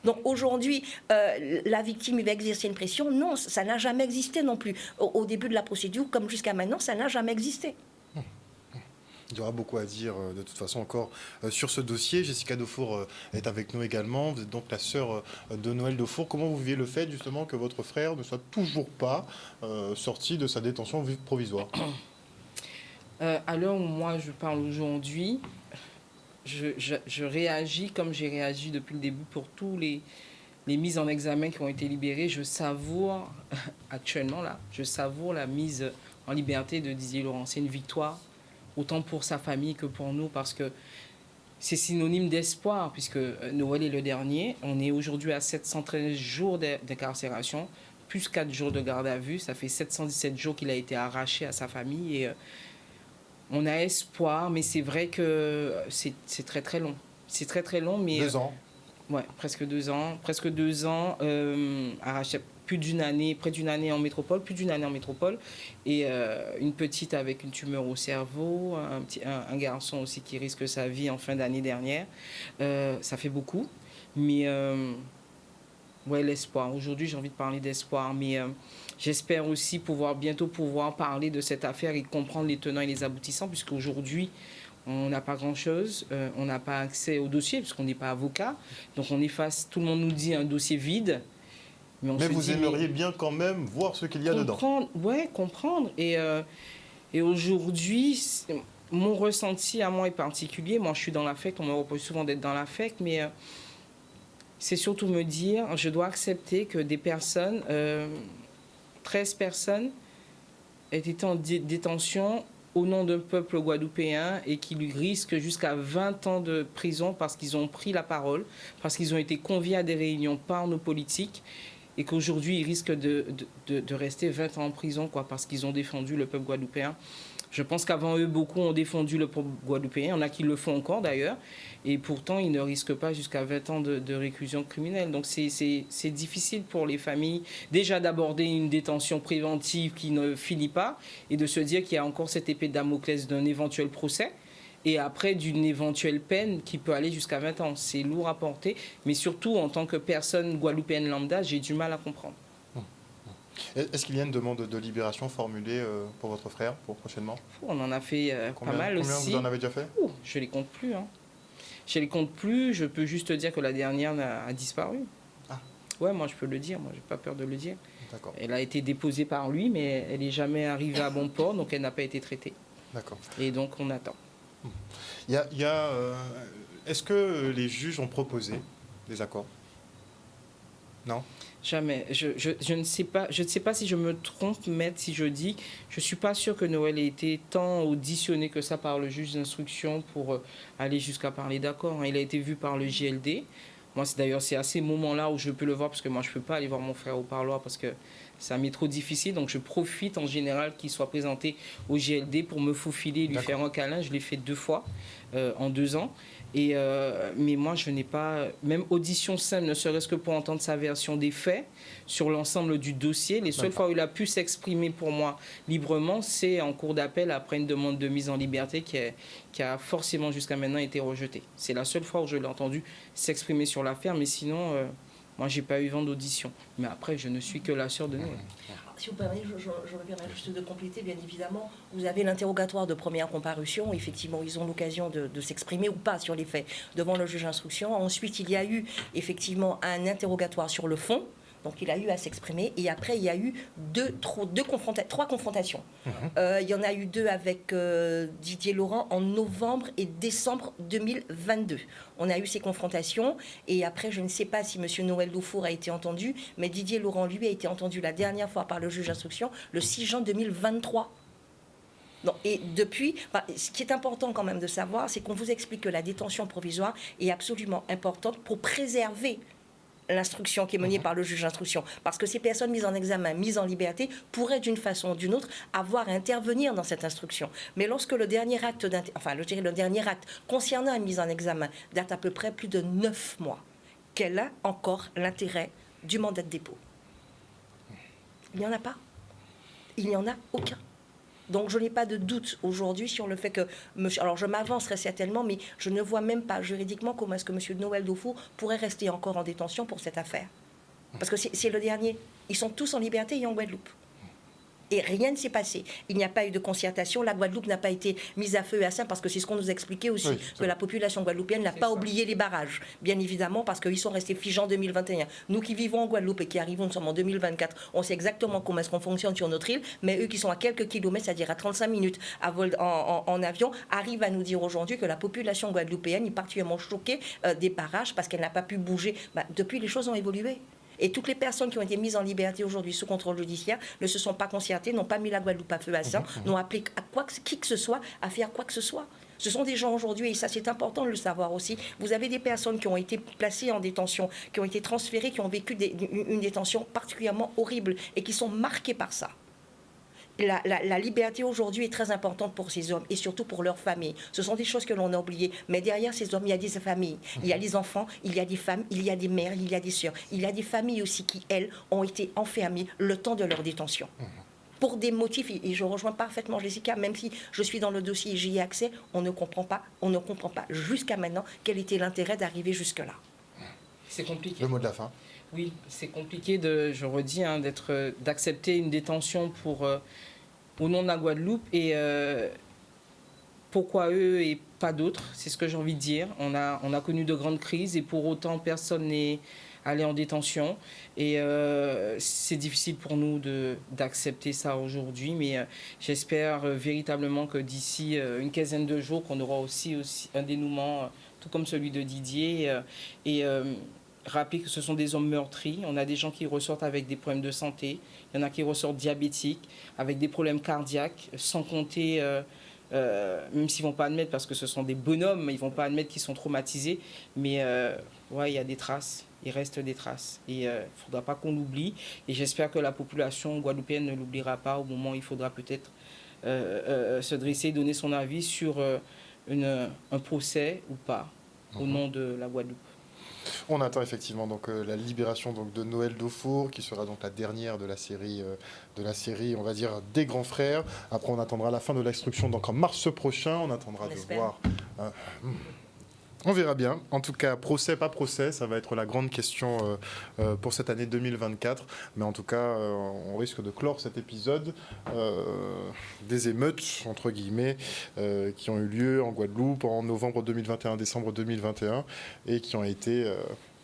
Donc aujourd'hui, la victime va exercer une pression. Non, ça n'a jamais existé non plus. Au début de la procédure, comme jusqu'à maintenant, ça n'a jamais existé. Il y aura beaucoup à dire de toute façon encore sur ce dossier. Jessica Defour est avec nous également. Vous êtes donc la sœur de Noël Defour. Comment vous vivez le fait justement que votre frère ne soit toujours pas sorti de sa détention provisoire? À l'heure où moi je parle aujourd'hui, je réagis comme j'ai réagi depuis le début pour tous les mises en examen qui ont été libérées. Je savoure actuellement là, je savoure la mise en liberté de Didier Laurent. C'est une victoire, autant pour sa famille que pour nous, parce que c'est synonyme d'espoir, puisque Noël est le dernier. On est aujourd'hui à 713 jours d'incarcération, plus 4 jours de garde à vue. Ça fait 717 jours qu'il a été arraché à sa famille. Et on a espoir, mais c'est vrai que c'est très, très long. C'est très, très long, mais... 2 ans. Ouais, presque 2 ans. Presque 2 ans, arraché près d'une année en métropole, et une petite avec une tumeur au cerveau, un garçon aussi qui risque sa vie en fin d'année dernière. Ça fait beaucoup, mais ouais, l'espoir. Aujourd'hui, j'ai envie de parler d'espoir, mais j'espère aussi bientôt pouvoir parler de cette affaire et comprendre les tenants et les aboutissants, puisqu'aujourd'hui, on n'a pas grand-chose, on n'a pas accès au dossier, puisqu'on n'est pas avocat, donc on est face, tout le monde nous dit un dossier vide. Mais vous aimeriez bien quand même voir ce qu'il y a dedans. Oui, comprendre. Et aujourd'hui, mon ressenti à moi est particulier. Moi, je suis dans l'affect, on me reproche souvent d'être dans l'affect, mais c'est surtout me dire, je dois accepter que des personnes, 13 personnes, aient été en détention au nom d'un peuple guadeloupéen et qui lui risquent jusqu'à 20 ans de prison parce qu'ils ont pris la parole, parce qu'ils ont été conviés à des réunions par nos politiques, et qu'aujourd'hui, ils risquent de rester 20 ans en prison, parce qu'ils ont défendu le peuple guadeloupéen. Je pense qu'avant eux, beaucoup ont défendu le peuple guadeloupéen. Il y en a qui le font encore d'ailleurs. Et pourtant, ils ne risquent pas jusqu'à 20 ans de réclusion criminelle. Donc c'est difficile pour les familles déjà d'aborder une détention préventive qui ne finit pas et de se dire qu'il y a encore cette épée de Damoclès d'un éventuel procès. Et après, d'une éventuelle peine qui peut aller jusqu'à 20 ans. C'est lourd à porter. Mais surtout, en tant que personne guadeloupéenne lambda, j'ai du mal à comprendre. Est-ce qu'il y a une demande de libération formulée pour votre frère pour prochainement? On en a fait pas mal combien aussi. Vous en avez déjà fait? Je les compte plus. Hein. Je les compte plus. Je peux juste dire que la dernière a disparu. Ah. Ouais, moi je peux le dire. Moi, j'ai pas peur de le dire. D'accord. Elle a été déposée par lui, mais elle n'est jamais arrivée à bon port, donc elle n'a pas été traitée. D'accord. Et donc on attend. Est-ce que les juges ont proposé des accords? Non? Jamais. Je ne sais pas. Je ne sais pas si je me trompe, maître, si je dis. Je suis pas sûre que Noël ait été tant auditionné que ça par le juge d'instruction pour aller jusqu'à parler d'accord. Il a été vu par le JLD. Moi, c'est à ces moments-là où je peux le voir, parce que moi, je ne peux pas aller voir mon frère au parloir parce que ça m'est trop difficile. Donc, je profite en général qu'il soit présenté au JLD pour me faufiler, lui faire un câlin. Je l'ai fait 2 fois en 2 ans. Mais moi, je n'ai pas, même audition simple, ne serait-ce que pour entendre sa version des faits sur l'ensemble du dossier. Les seules fois où il a pu s'exprimer pour moi librement, c'est en cours d'appel après une demande de mise en liberté qui a forcément jusqu'à maintenant été rejetée. C'est la seule fois où je l'ai entendu s'exprimer sur l'affaire, mais sinon, moi, je n'ai pas eu vent d'audition. Mais après, je ne suis que la sœur de Noël. Si vous permettez, je me permets juste de compléter, bien évidemment. Vous avez l'interrogatoire de première comparution. Effectivement, ils ont l'occasion de s'exprimer ou pas sur les faits devant le juge d'instruction. Ensuite, il y a eu effectivement un interrogatoire sur le fond. Donc, il a eu à s'exprimer. Et après, il y a eu trois confrontations. Il y en a eu 2 avec Didier Laurent en novembre et décembre 2022. On a eu ces confrontations. Et après, je ne sais pas si M. Noël Dufour a été entendu, mais Didier Laurent, lui, a été entendu la dernière fois par le juge d'instruction le 6 juin 2023. Non, et depuis, ce qui est important quand même de savoir, c'est qu'on vous explique que la détention provisoire est absolument importante pour préserver l'instruction qui est menée par le juge d'instruction. Parce que ces personnes mises en examen, mises en liberté, pourraient d'une façon ou d'une autre avoir à intervenir dans cette instruction. Mais lorsque le dernier acte, le dernier acte concernant une mise en examen date à peu près plus de 9 mois, quel a encore l'intérêt du mandat de dépôt? Il n'y en a pas. Il n'y en a aucun. Donc je n'ai pas de doute aujourd'hui sur le fait que, alors je m'avancerai certainement, mais je ne vois même pas juridiquement comment est-ce que M. Noël Dufour pourrait rester encore en détention pour cette affaire. Parce que c'est le dernier. Ils sont tous en liberté et en Guadeloupe. Et rien ne s'est passé. Il n'y a pas eu de concertation. La Guadeloupe n'a pas été mise à feu et à sang parce que c'est ce qu'on nous expliquait aussi, que la population guadeloupéenne n'a pas oublié les barrages. Bien évidemment, parce qu'ils sont restés figés en 2021. Nous qui vivons en Guadeloupe et qui arrivons, nous sommes en 2024, on sait exactement comment est-ce qu'on fonctionne sur notre île, mais eux qui sont à quelques kilomètres, c'est-à-dire à 35 minutes en avion, arrivent à nous dire aujourd'hui que la population guadeloupéenne est particulièrement choquée des barrages parce qu'elle n'a pas pu bouger. Depuis, les choses ont évolué. Et toutes les personnes qui ont été mises en liberté aujourd'hui sous contrôle judiciaire ne se sont pas concertées, n'ont pas mis la Guadeloupe à feu à sang, n'ont appelé qui que ce soit à faire quoi que ce soit. Ce sont des gens aujourd'hui, et ça c'est important de le savoir aussi, vous avez des personnes qui ont été placées en détention, qui ont été transférées, qui ont vécu une détention particulièrement horrible et qui sont marquées par ça. La liberté aujourd'hui est très importante pour ces hommes et surtout pour leurs familles. Ce sont des choses que l'on a oubliées. Mais derrière ces hommes, il y a des familles. Il y a des enfants, il y a des femmes, il y a des mères, il y a des sœurs. Il y a des familles aussi qui, elles, ont été enfermées le temps de leur détention. Pour des motifs, et je rejoins parfaitement Jessica, même si je suis dans le dossier et j'y ai accès, on ne comprend pas jusqu'à maintenant quel était l'intérêt d'arriver jusque-là. C'est compliqué. Le mot de la fin. Oui, c'est compliqué, je redis, d'accepter une détention au nom de la Guadeloupe. Et pourquoi eux et pas d'autres? C'est ce que j'ai envie de dire. On a connu de grandes crises et pour autant, personne n'est allé en détention. Et c'est difficile pour nous d'accepter ça aujourd'hui. Mais j'espère véritablement que d'ici une quinzaine de jours, qu'on aura aussi un dénouement, tout comme celui de Didier. Rappeler que ce sont des hommes meurtris. On a des gens qui ressortent avec des problèmes de santé. Il y en a qui ressortent diabétiques, avec des problèmes cardiaques, sans compter, même s'ils ne vont pas admettre, parce que ce sont des bonhommes, ils ne vont pas admettre qu'ils sont traumatisés. Mais il y a des traces, il reste des traces. Et il ne faudra pas qu'on l'oublie. Et j'espère que la population guadeloupéenne ne l'oubliera pas au moment où il faudra peut-être se dresser, donner son avis sur un procès ou pas au nom de la Guadeloupe. On attend effectivement donc la libération donc de Noël Daufour, qui sera donc la dernière de la série, on va dire, des grands frères. Après, on attendra la fin de l'instruction donc en mars prochain. On attendra On de espère. voir. On verra bien. En tout cas, procès, pas procès, ça va être la grande question pour cette année 2024. Mais en tout cas, on risque de clore cet épisode des émeutes, entre guillemets, qui ont eu lieu en Guadeloupe en novembre 2021, décembre 2021, et qui ont été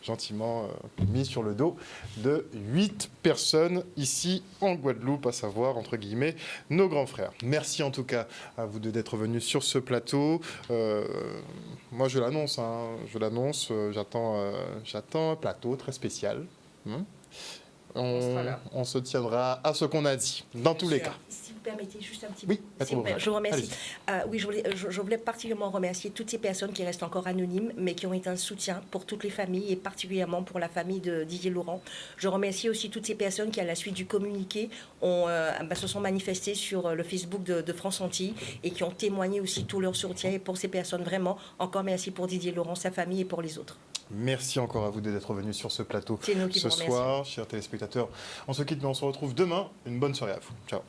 gentiment mis sur le dos de 8 personnes ici en Guadeloupe, à savoir, entre guillemets, nos grands frères. Merci en tout cas à vous deux d'être venus sur ce plateau. Moi, je l'annonce, j'attends un plateau très spécial. sera là. On se tiendra à ce qu'on a dit, dans tous les cas. Si vous permettez juste un petit Oui, peu. S'il vous plaît, je vous remercie. Allez-y. Oui, je voulais particulièrement remercier toutes ces personnes qui restent encore anonymes, mais qui ont été un soutien pour toutes les familles et particulièrement pour la famille de Didier Laurent. Je remercie aussi toutes ces personnes qui, à la suite du communiqué, se sont manifestées sur le Facebook de France Antilles et qui ont témoigné aussi tout leur soutien. Et pour ces personnes, vraiment, encore merci pour Didier Laurent, sa famille et pour les autres. Merci encore à vous deux d'être venus sur ce plateau C'est nous qui ce vous remercions. soir, chers téléspectateurs. On se quitte, mais on se retrouve demain. Une bonne soirée à vous. Ciao.